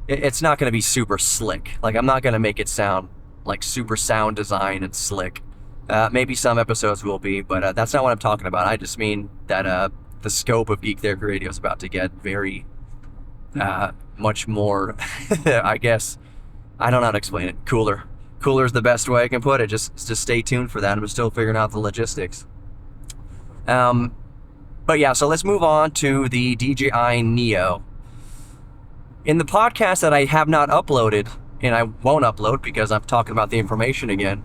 it's not going to be super slick. Like, I'm not going to make it sound like super sound design and slick. Maybe some episodes will be, but that's not what I'm talking about. I just mean that the scope of Geek Therapy Radio is about to get very... much more, I guess, I don't know how to explain it. Cooler is the best way I can put it. Just stay tuned for that. I'm still figuring out the logistics. But yeah, so let's move on to the DJI Neo. In the podcast that I have not uploaded, and I won't upload because I'm talking about the information again,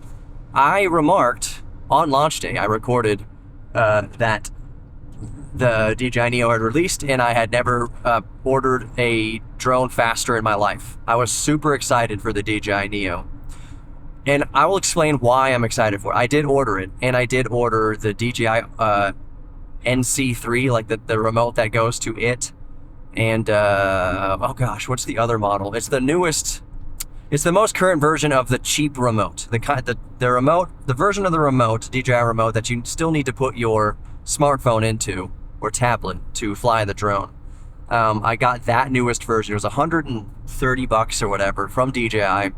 I remarked on launch day, I recorded that the DJI Neo had released, and I had never ordered a drone faster in my life. I was super excited for the DJI Neo. And I will explain why I'm excited for it. I did order it, and I did order the DJI NC3, like the remote that goes to it. And oh gosh, what's the other model? It's the newest. It's the most current version of the cheap remote. The remote, the version of the remote, DJI remote, that you still need to put your smartphone into or tablet to fly the drone. I got that newest version. It was $130 or whatever from DJI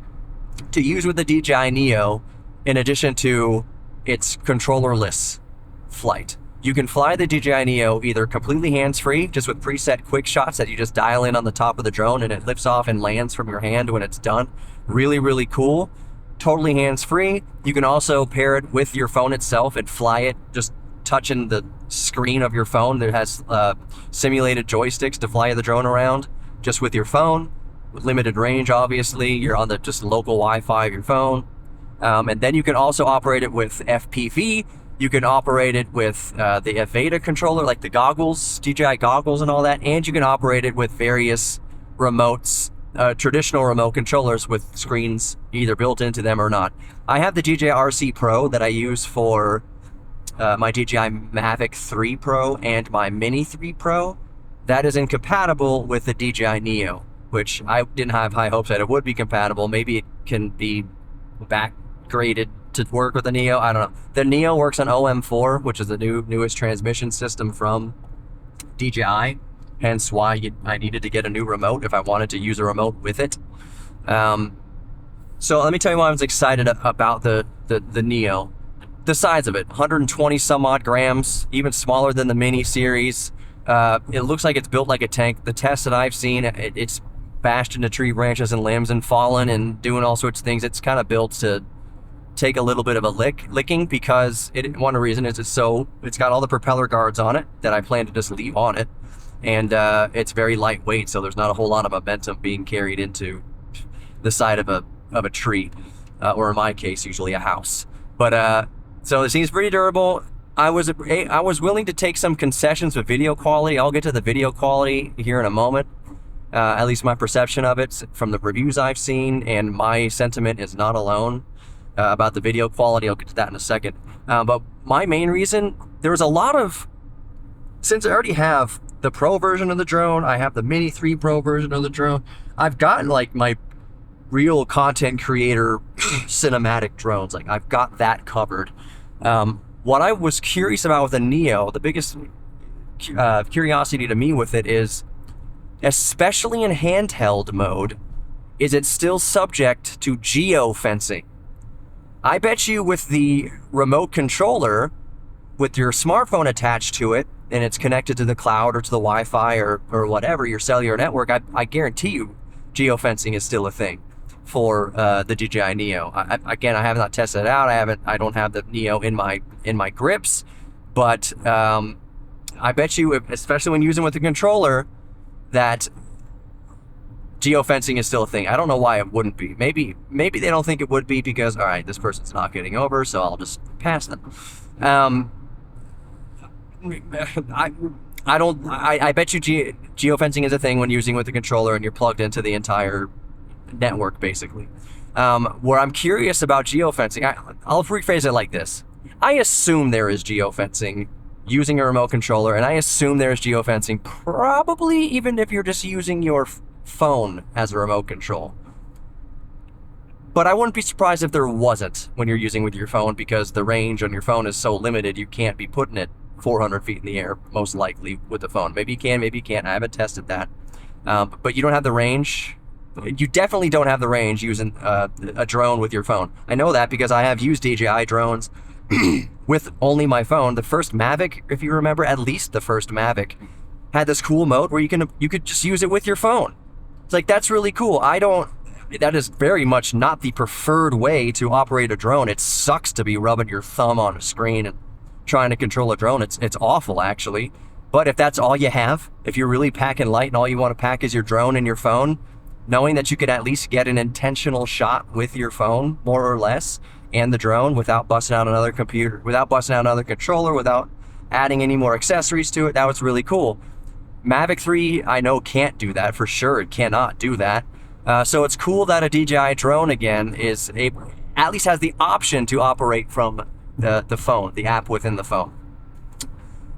to use with the DJI Neo, in addition to its controllerless flight. You can fly the DJI Neo either completely hands-free, just with preset quick shots that you just dial in on the top of the drone and it lifts off and lands from your hand when it's done. Really, really cool. Totally hands-free. You can also pair it with your phone itself and fly it just touching the screen of your phone. That has simulated joysticks to fly the drone around just with your phone. With limited range, obviously. You're on the just local Wi-Fi of your phone. And then you can also operate it with FPV. You can operate it with the Aveda controller, like the goggles, DJI goggles and all that. And you can operate it with various remotes, traditional remote controllers with screens either built into them or not. I have the DJI RC Pro that I use for my DJI Mavic 3 Pro and my Mini 3 Pro. That is incompatible with the DJI Neo, which I didn't have high hopes that it would be compatible. Maybe it can be backgraded to work with the Neo. I don't know. The Neo works on OM4, which is the newest transmission system from DJI, hence why I needed to get a new remote if I wanted to use a remote with it. So let me tell you why I was excited about the Neo. The size of it, 120 some odd grams, even smaller than the Mini series. It looks like it's built like a tank. The tests that I've seen, it's bashed into tree branches and limbs and fallen and doing all sorts of things. It's kind of built to take a little bit of a licking because one reason is it's got all the propeller guards on it that I plan to just leave on it, and it's very lightweight, so there's not a whole lot of momentum being carried into the side of a tree, or in my case, usually a house. But so it seems pretty durable. I was willing to take some concessions with video quality. I'll get to the video quality here in a moment. At least my perception of it from the reviews I've seen, and my sentiment is not alone about the video quality. I'll get to that in a second. But my main reason, there was a lot of, since I already have the Pro version of the drone, I have the Mini 3 Pro version of the drone, I've gotten like my real content creator cinematic drones. Like I've got that covered. What I was curious about with the Neo, the biggest curiosity to me with it is, especially in handheld mode, is it still subject to geofencing? I bet you with the remote controller, with your smartphone attached to it, and it's connected to the cloud or to the Wi-Fi or whatever, your cellular network, I guarantee you geofencing is still a thing for the DJI Neo. Again, I have not tested it out. I don't have the Neo in my grips, but I bet you, especially when using with the controller, that geofencing is still a thing. I don't know why it wouldn't be. Maybe they don't think it would be because, all right, this person's not getting over, so I'll just pass them. I bet you geofencing is a thing when using with the controller and you're plugged into the entire network, basically. Where I'm curious about geofencing, I'll rephrase it like this. I assume there is geofencing using a remote controller, and I assume there's geofencing probably even if you're just using your phone as a remote control. But I wouldn't be surprised if there wasn't when you're using with your phone, because the range on your phone is so limited, you can't be putting it 400 feet in the air, most likely, with the phone. Maybe you can, maybe you can't. I haven't tested that. But you don't have the range. You definitely don't have the range using a drone with your phone. I know that because I have used DJI drones with only my phone. The first Mavic, if you remember, at least the first Mavic, had this cool mode where you could just use it with your phone. It's like, that's really cool. That is very much not the preferred way to operate a drone. It sucks to be rubbing your thumb on a screen and trying to control a drone. It's awful, actually. But if that's all you have, if you're really packing light and all you want to pack is your drone and your phone, knowing that you could at least get an intentional shot with your phone, more or less, and the drone without busting out another computer, without busting out another controller, without adding any more accessories to it, that was really cool. Mavic 3, I know, can't do that for sure. It cannot do that. So it's cool that a DJI drone, again, at least has the option to operate from the phone, the app within the phone.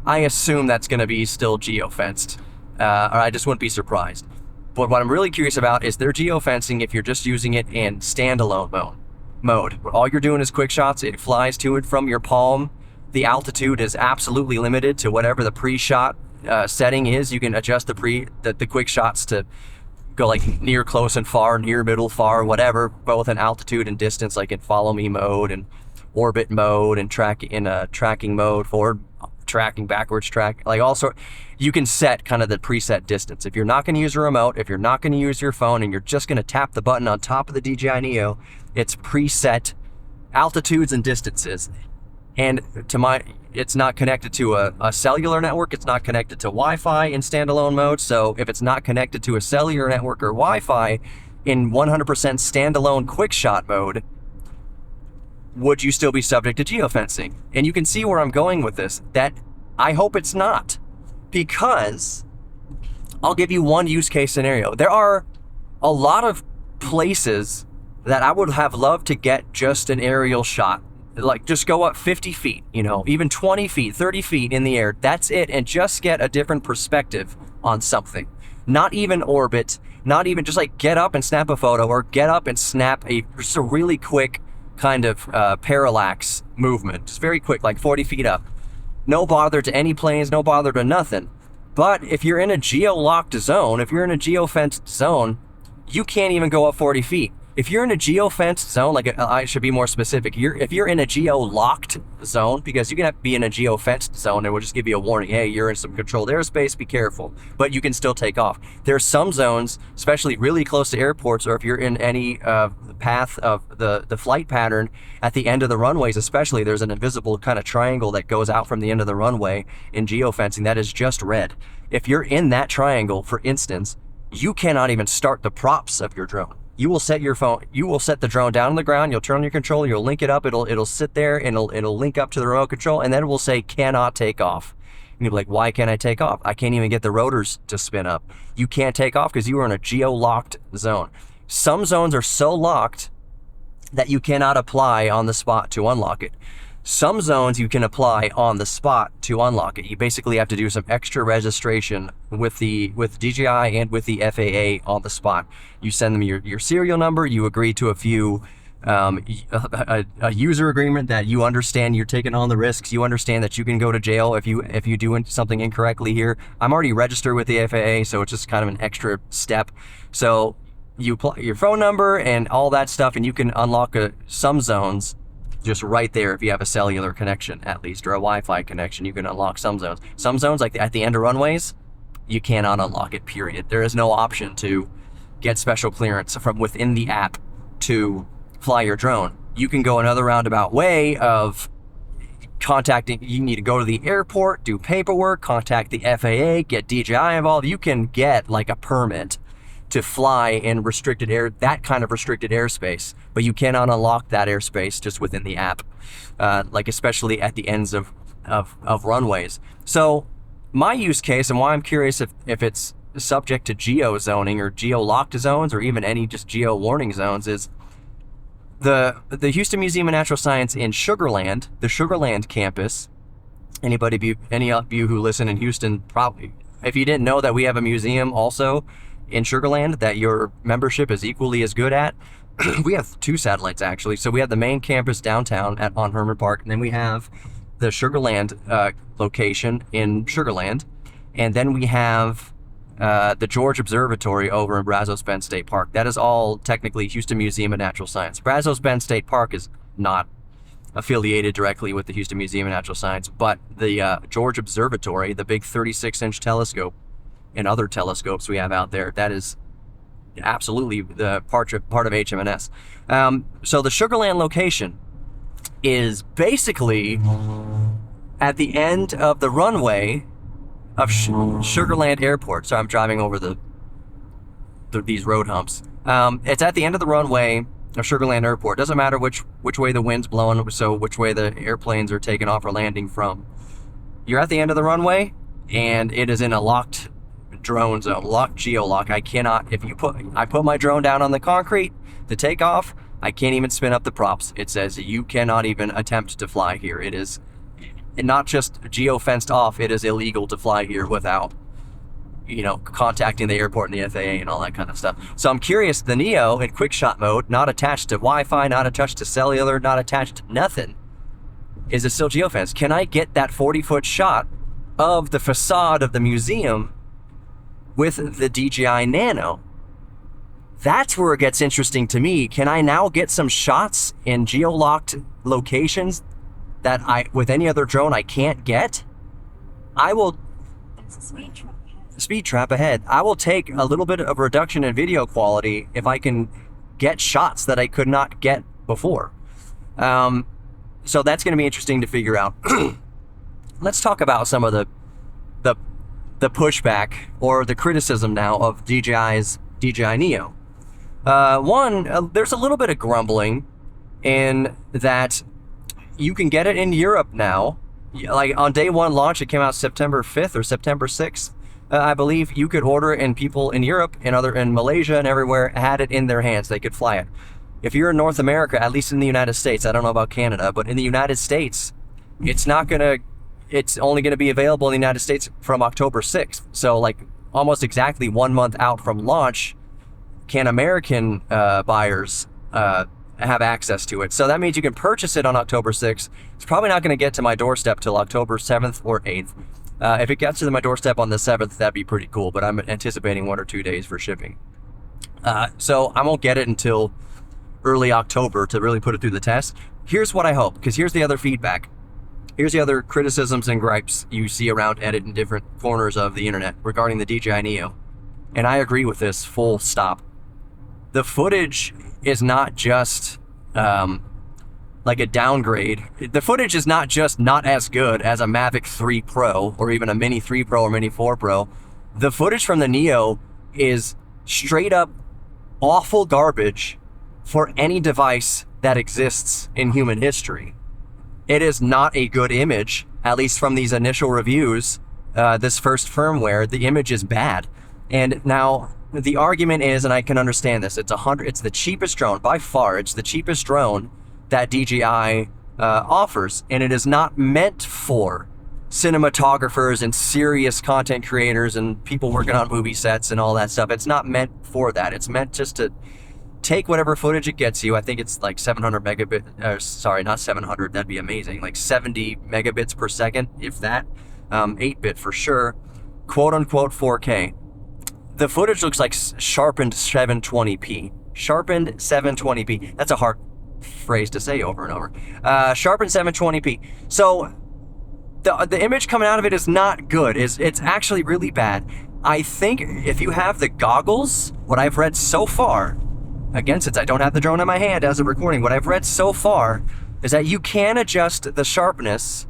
I assume that's going to be still geofenced, or I just wouldn't be surprised. But what I'm really curious about is their geofencing if you're just using it in standalone mode. All you're doing is quick shots. It flies to and from your palm. The altitude is absolutely limited to whatever the pre-shot setting is. You can adjust the quick shots to go like near, close, and far, near, middle, far, whatever, both in altitude and distance, like in follow me mode and orbit mode and tracking mode, forward tracking, backwards track, like also you can set kind of the preset distance. If you're not going to use a remote, if you're not going to use your phone and you're just going to tap the button on top of the DJI Neo, it's preset altitudes and distances. And it's not connected to a cellular network. It's not connected to Wi-Fi in standalone mode. So if it's not connected to a cellular network or Wi-Fi in 100% standalone quick shot mode, would you still be subject to geofencing? And you can see where I'm going with this, that I hope it's not, because I'll give you one use case scenario. There are a lot of places that I would have loved to get just an aerial shot, like just go up 50 feet, even 20 feet, 30 feet in the air. That's it. And just get a different perspective on something. Not even orbit, not even just like get up and snap a photo, or get up and snap just a really quick kind of parallax movement, just very quick, like 40 feet up. No bother to any planes, no bother to nothing. But if you're in a geo-locked zone, if you're in a geo-fenced zone, you can't even go up 40 feet. If you're in a geo-fenced zone, like I should be more specific, if you're in a geo-locked zone, because you can be in a geo-fenced zone, it will just give you a warning, hey, you're in some controlled airspace, be careful, but you can still take off. There are some zones, especially really close to airports, or if you're in any path of the flight pattern at the end of the runways, especially, there's an invisible kind of triangle that goes out from the end of the runway in geofencing that is just red. If you're in that triangle, for instance, you cannot even start the props of your drone. You will set the drone down on the ground, you'll turn on your controller, you'll link it up, it'll sit there, and it'll link up to the remote control, and then it will say cannot take off. And you'll be like, why can't I take off? I can't even get the rotors to spin up. You can't take off because you are in a geo-locked zone. Some zones are so locked that you cannot apply on the spot to unlock it. Some zones you can apply on the spot to unlock it. You basically have to do some extra registration with DJI and with the FAA on the spot. You send them your serial number, you agree to a few a user agreement that you understand you're taking on the risks, you understand that you can go to jail if you do something incorrectly here. I'm already registered with the FAA, so it's just kind of an extra step. So you apply your phone number and all that stuff, and you can unlock some zones just right there. If you have a cellular connection, at least, or a Wi-Fi connection, you can unlock some zones. Some zones, like at the end of runways, you cannot unlock it, period. There is no option to get special clearance from within the app to fly your drone. You can go another roundabout way of contacting. You need to go to the airport, do paperwork, contact the FAA, get DJI involved. You can get like a permit to fly in restricted air, that kind of restricted airspace, but you cannot unlock that airspace just within the app, like especially at the ends of runways. So my use case, and why I'm curious if it's subject to geo zoning or geo locked zones or even any just geo warning zones, is the Houston Museum of Natural Science in Sugar Land, the Sugar Land campus. Any of you who listen in Houston, probably, if you didn't know that we have a museum also in Sugar Land that your membership is equally as good at, we have two satellites actually. So we have the main campus downtown on Herman Park, and then we have the Sugar Land location in Sugar Land, and then we have the George Observatory over in Brazos-Bend State Park. That is all technically Houston Museum of Natural Science. Brazos-Bend State Park is not affiliated directly with the Houston Museum of Natural Science, but the George Observatory, the big 36-inch telescope, and other telescopes we have out there, that is absolutely the part of HMNS. So the Sugar Land location is basically at the end of the runway of Sugar Land Airport. So I'm driving over these road humps. It's at the end of the runway of Sugar Land Airport. Doesn't matter which way the wind's blowing, so which way the airplanes are taking off or landing from. You're at the end of the runway, and it is in a locked drone zone, locked geo-lock. I cannot, I put my drone down on the concrete to take off, I can't even spin up the props. It says you cannot even attempt to fly here. It is and not just geo-fenced off, it is illegal to fly here without, contacting the airport and the FAA and all that kind of stuff. So I'm curious, the Neo in quick shot mode, not attached to Wi-Fi, not attached to cellular, not attached to nothing, is it still geofenced? Can I get that 40-foot shot of the facade of the museum with the DJI Nano? That's where it gets interesting to me. Can I now get some shots in geo-locked locations that with any other drone I can't get? I will... There's a speed trap ahead. Speed trap ahead. I will take a little bit of reduction in video quality if I can get shots that I could not get before. So that's going to be interesting to figure out. Let's talk about some of the pushback or the criticism now of DJI's DJI Neo. There's a little bit of grumbling in that you can get it in Europe now. Like on day one launch, it came out September 5th or September 6th. I believe you could order it and people in Europe and in Malaysia and everywhere had it in their hands. They could fly it. If you're in North America, at least in the United States, I don't know about Canada, but in the United States, it's only going to be available in the United States from October 6th. So like almost exactly 1 month out from launch, can American buyers have access to it. So that means you can purchase it on October 6th. It's probably not going to get to my doorstep till October 7th or 8th. If it gets to my doorstep on the 7th, that'd be pretty cool, but I'm anticipating 1 or 2 days for shipping. So I won't get it until early October to really put it through the test. Here's what I hope, because here's the other feedback. Here's the other criticisms and gripes you see around Edit in different corners of the internet regarding the DJI Neo. And I agree with this full stop. The footage is not just like a downgrade. The footage is not just not as good as a Mavic 3 Pro or even a Mini 3 Pro or Mini 4 Pro. The footage from the Neo is straight up awful garbage for any device that exists in human history. It is not a good image, at least from these initial reviews. This first firmware, the image is bad. And now the argument is, and I can understand this, it's the cheapest drone, by far, it's the cheapest drone that DJI offers. And it is not meant for cinematographers and serious content creators and people working on movie sets and all that stuff. It's not meant for that. It's meant just to take whatever footage it gets you. I think it's like 700 megabit, sorry, not 700, that'd be amazing, like 70 megabits per second, if that, 8-bit for sure, quote unquote 4K. The footage looks like sharpened 720p. Sharpened 720p. That's a hard phrase to say over and over. Sharpened 720p. So the image coming out of it is not good. It's actually really bad. I think if you have the goggles, what I've read so far, again, since I don't have the drone in my hand as a recording, what I've read so far is that you can adjust the sharpness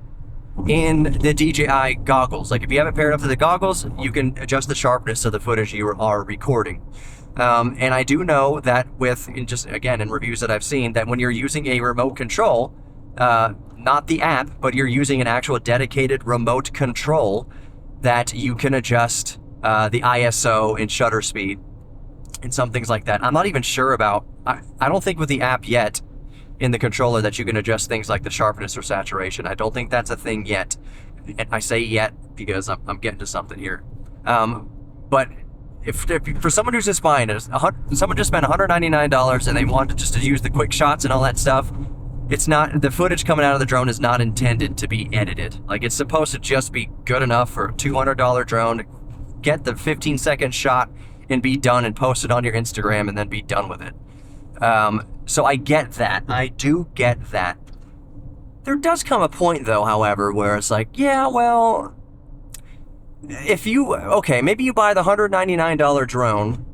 in the DJI goggles. Like if you have it paired up to the goggles, you can adjust the sharpness of the footage you are recording. And I do know that in reviews that I've seen, that when you're using a remote control, not the app, but you're using an actual dedicated remote control, that you can adjust the ISO and shutter speed and some things like that. I'm not even sure about, I don't think with the app yet in the controller that you can adjust things like the sharpness or saturation. I don't think that's a thing yet. And I say yet because I'm getting to something here. But if for someone who's just buying it, someone just spent $199 and they want just to use the quick shots and all that stuff, it's not, the footage coming out of the drone is not intended to be edited. Like it's supposed to just be good enough for a $200 drone to get the 15-second shot and be done and post it on your Instagram and then be done with it. So I get that. I do get that. There does come a point though, however, where it's like, yeah, well, maybe you buy the $199 drone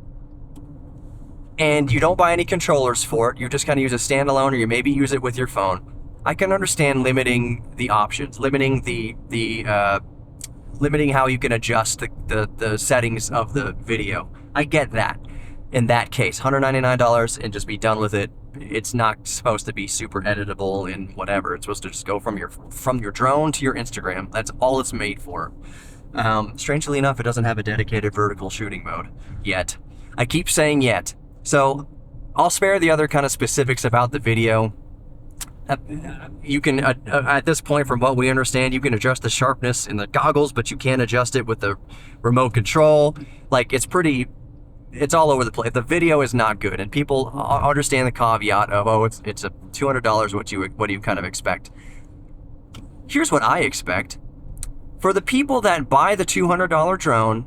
and you don't buy any controllers for it. You just kind of use a standalone, or you maybe use it with your phone. I can understand limiting the options, limiting limiting how you can adjust the settings of the video. I get that. In that case, $199 and just be done with it. It's not supposed to be super editable and whatever. It's supposed to just go from your drone to your Instagram. That's all it's made for. Strangely enough, it doesn't have a dedicated vertical shooting mode yet. I keep saying yet. So I'll spare the other kind of specifics about the video. You can, at this point, from what we understand, you can adjust the sharpness in the goggles, but you can't adjust it with the remote control. Like, it's all over the place. The video is not good, and people understand the caveat of, oh, it's a $200. What do you kind of expect? Here's what I expect. For the people that buy the $200 drone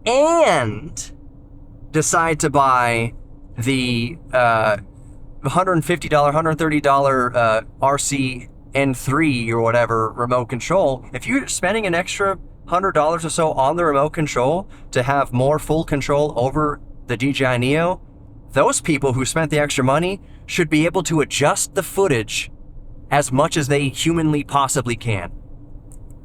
and decide to buy the $150, $130 RC N3 or whatever remote control, if you're spending an extra $100 or so on the remote control to have more full control over the DJI Neo, those people who spent the extra money should be able to adjust the footage as much as they humanly possibly can.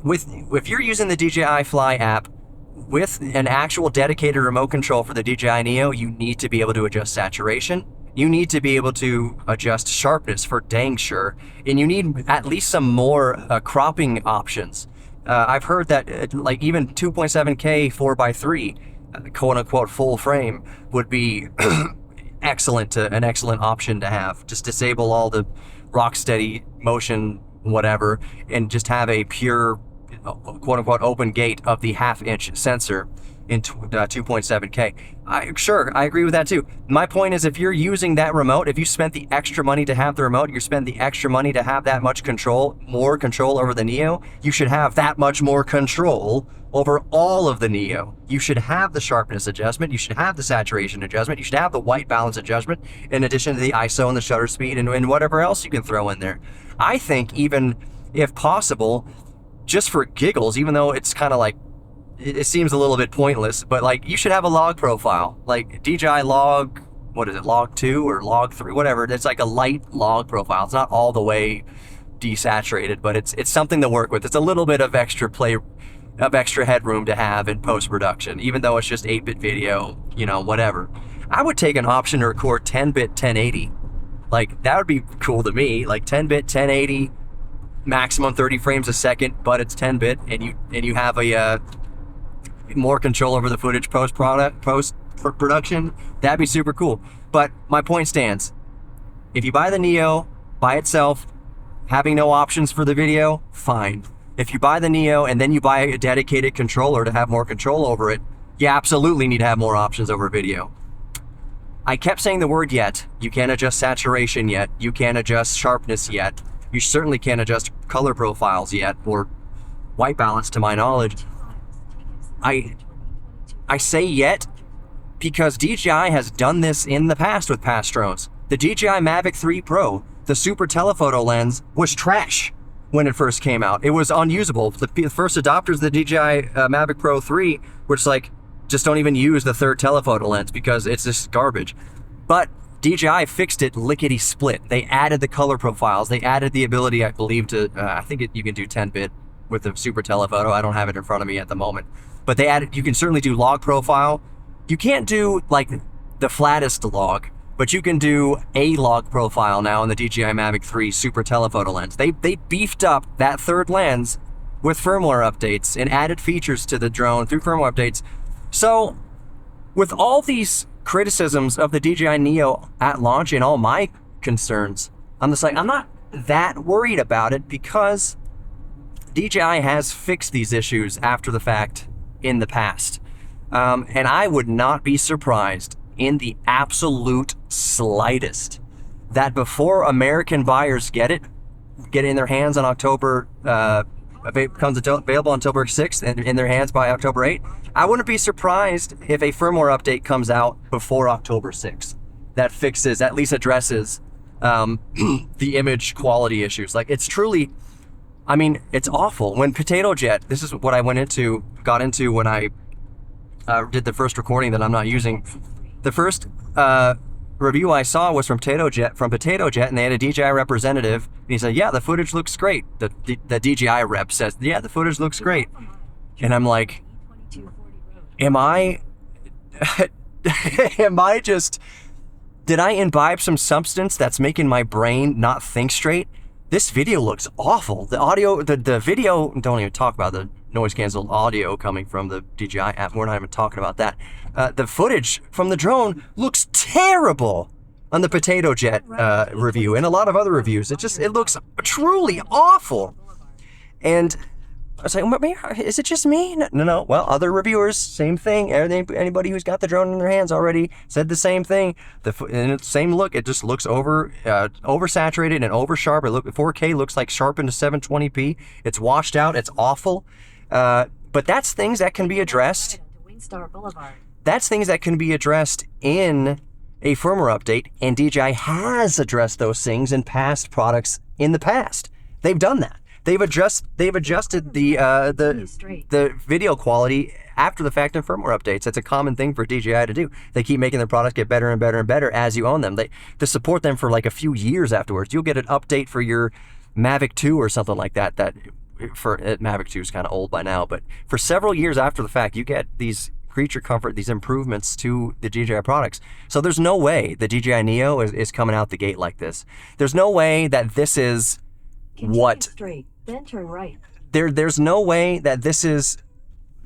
If you're using the DJI Fly app with an actual dedicated remote control for the DJI Neo, you need to be able to adjust saturation. You need to be able to adjust sharpness for dang sure. And you need at least some more cropping options. I've heard that like even 2.7K 4x3, quote unquote full frame, would be an excellent option to have. Just disable all the rock steady motion, whatever, and just have a pure quote unquote open gate of the 1/2 inch sensor in 2.7K. I agree with that too. My point is, if you're using that remote, if you spent the extra money to have the remote, you spend the extra money to have that much control, more control over the Neo, you should have that much more control over all of the Neo. You should have the sharpness adjustment, you should have the saturation adjustment, you should have the white balance adjustment, in addition to the ISO and the shutter speed and whatever else you can throw in there. I think even if possible, just for giggles, even though it's kind of like, it seems a little bit pointless, but like you should have a log profile, like DJI log, what is it, log 2 or log 3, whatever. It's like a light log profile. It's not all the way desaturated, but it's something to work with. It's a little bit of extra headroom to have in post-production, even though it's just 8-bit video, whatever. I would take an option to record 10-bit 1080. Like, that would be cool to me, like 10-bit 1080, maximum 30 frames a second, but it's 10-bit, and you have a more control over the footage post-production. That'd be super cool. But my point stands. If you buy the Neo by itself, having no options for the video, fine. If you buy the Neo and then you buy a dedicated controller to have more control over it, you absolutely need to have more options over video. I kept saying the word yet. You can't adjust saturation yet. You can't adjust sharpness yet. You certainly can't adjust color profiles yet, or white balance to my knowledge. I say yet because DJI has done this in the past with past drones. The DJI Mavic 3 Pro, the super telephoto lens, was trash when it first came out. It was unusable. The first adopters of the DJI Mavic Pro 3 were just don't even use the third telephoto lens because it's just garbage. But DJI fixed it lickety split. They added the color profiles. They added the ability, I believe, to, you can do 10-bit with the super telephoto. I don't have it in front of me at the moment. But you can certainly do log profile. You can't do like the flattest log, but you can do a log profile now in the DJI Mavic 3 super telephoto lens. They beefed up that third lens with firmware updates and added features to the drone through firmware updates. So with all these criticisms of the DJI Neo at launch and all my concerns, I'm just like, I'm not that worried about it because DJI has fixed these issues after the fact in the past. And I would not be surprised in the absolute slightest that before American buyers get in their hands on October, becomes available on October 6th and in their hands by October 8th, I wouldn't be surprised if a firmware update comes out before October 6th that fixes, at least addresses the image quality issues. Like, it's truly, it's awful. When Potato Jet, this is what I got into when I did the first recording that I'm not using. The first review I saw was from Potato Jet, and they had a DJI representative, and he said, yeah, the footage looks great. The DJI rep says, yeah, the footage looks great. And I'm like, did I imbibe some substance that's making my brain not think straight? This video looks awful. The audio, the video, don't even talk about the noise canceled audio coming from the DJI app. We're not even talking about that. The footage from the drone looks terrible. on the Potato Jet review and a lot of other reviews. It looks truly awful. And I was like, is it just me? No. Well, other reviewers, same thing. Anybody who's got the drone in their hands already said the same thing. Same look. It just looks oversaturated and over sharp. 4K looks like sharpened to 720p. It's washed out. It's awful. But that's things that can be addressed. That's things that can be addressed in a firmware update, and DJI has addressed those things in past products in the past. They've done that. They've adjusted the video quality after the fact in firmware updates. That's a common thing for DJI to do. They keep making their products get better and better and better as you own them. They support them for like a few years afterwards. You'll get an update for your Mavic 2 or something like that. Mavic 2 is kind of old by now, but for several years after the fact, you get these creature comfort, these improvements to the DJI products. So there's no way the DJI Neo is coming out the gate like this. There's no way that this is straight, then turn right. There's no way that this is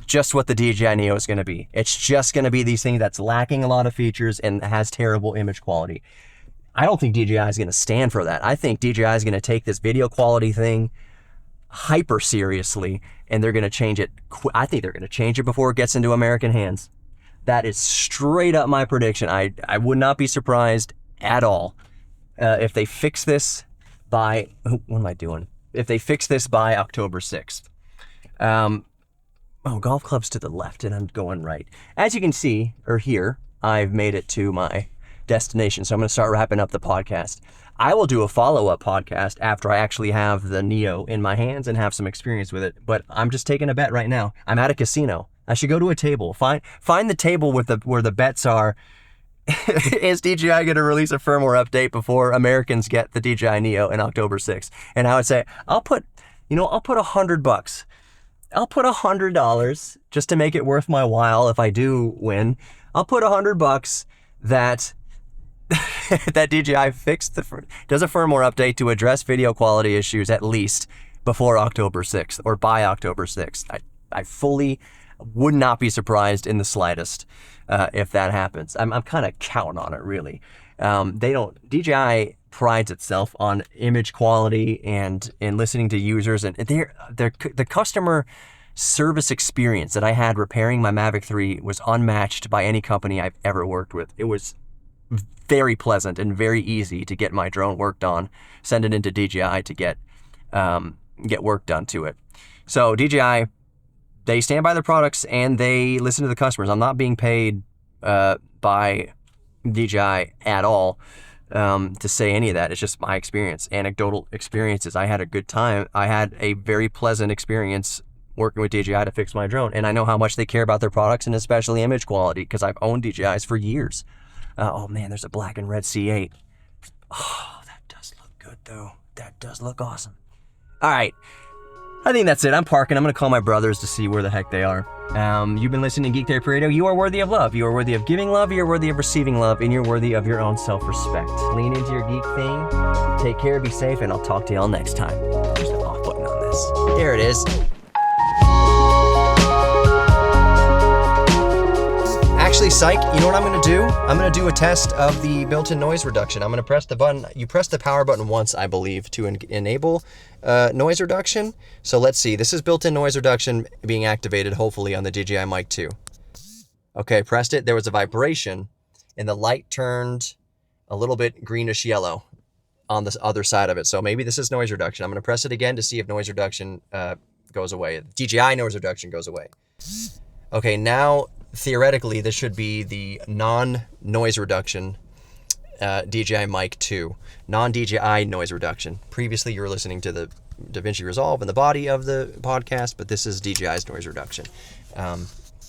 just what the DJI Neo is going to be. It's just going to be these things that's lacking a lot of features and has terrible image quality. I don't think DJI is going to stand for that. I think DJI is going to take this video quality thing hyper seriously, and they're going to change it. I think they're going to change it before it gets into American hands. That is straight up my prediction. I would not be surprised at all if they fix this by, what am I doing? If they fix this by October 6th. Golf club's to the left and I'm going right. As you can see, or hear, I've made it to my destination. So I'm going to start wrapping up the podcast. I will do a follow-up podcast after I actually have the Neo in my hands and have some experience with it. But I'm just taking a bet right now. I'm at a casino. I should go to a table. Find the table with where the bets are. Is DJI going to release a firmware update before Americans get the DJI Neo in October 6th? And I would say, I'll put $100. I'll put $100 just to make it worth my while if I do win. I'll put $100 that DJI does a firmware update to address video quality issues at least before October 6th or by October 6th. I fully would not be surprised in the slightest if that happens. I'm kind of counting on it, really. DJI prides itself on image quality and in listening to users, and the customer service experience that I had repairing my Mavic 3 was unmatched by any company I've ever worked with. It was very pleasant and very easy to get my drone worked on, send it into DJI to get work done to it. So DJI, they stand by their products and they listen to the customers. I'm not being paid by DJI at all to say any of that. It's just my experience, anecdotal experiences. I had a good time. I had a very pleasant experience working with DJI to fix my drone, and I know how much they care about their products and especially image quality because I've owned DJIs for years. Oh man, there's a black and red C8. Oh, that does look good though. That does look awesome. All right, I think that's it. I'm parking. I'm gonna call my brothers to see where the heck they are. You've been listening to Geek Therapy Radio. You are worthy of love. You are worthy of giving love. You are worthy of receiving love, and you're worthy of your own self-respect. Lean into your geek thing. Take care, be safe, and I'll talk to y'all next time. There's the off button on this. There it is. Actually, psych, you know what I'm going to do? I'm going to do a test of the built-in noise reduction. I'm going to press the button. You press the power button once, I believe, to enable noise reduction. So let's see. This is built-in noise reduction being activated, hopefully, on the DJI Mic 2. Okay, pressed it. There was a vibration, and the light turned a little bit greenish yellow on the other side of it. So maybe this is noise reduction. I'm going to press it again to see if noise reduction goes away. DJI noise reduction goes away. Okay, now theoretically, this should be the non-noise reduction DJI Mic 2, non-DJI noise reduction. Previously, you were listening to the DaVinci Resolve in the body of the podcast, but this is DJI's noise reduction. Yeah,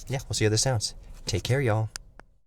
we'll see how this sounds. Take care, y'all.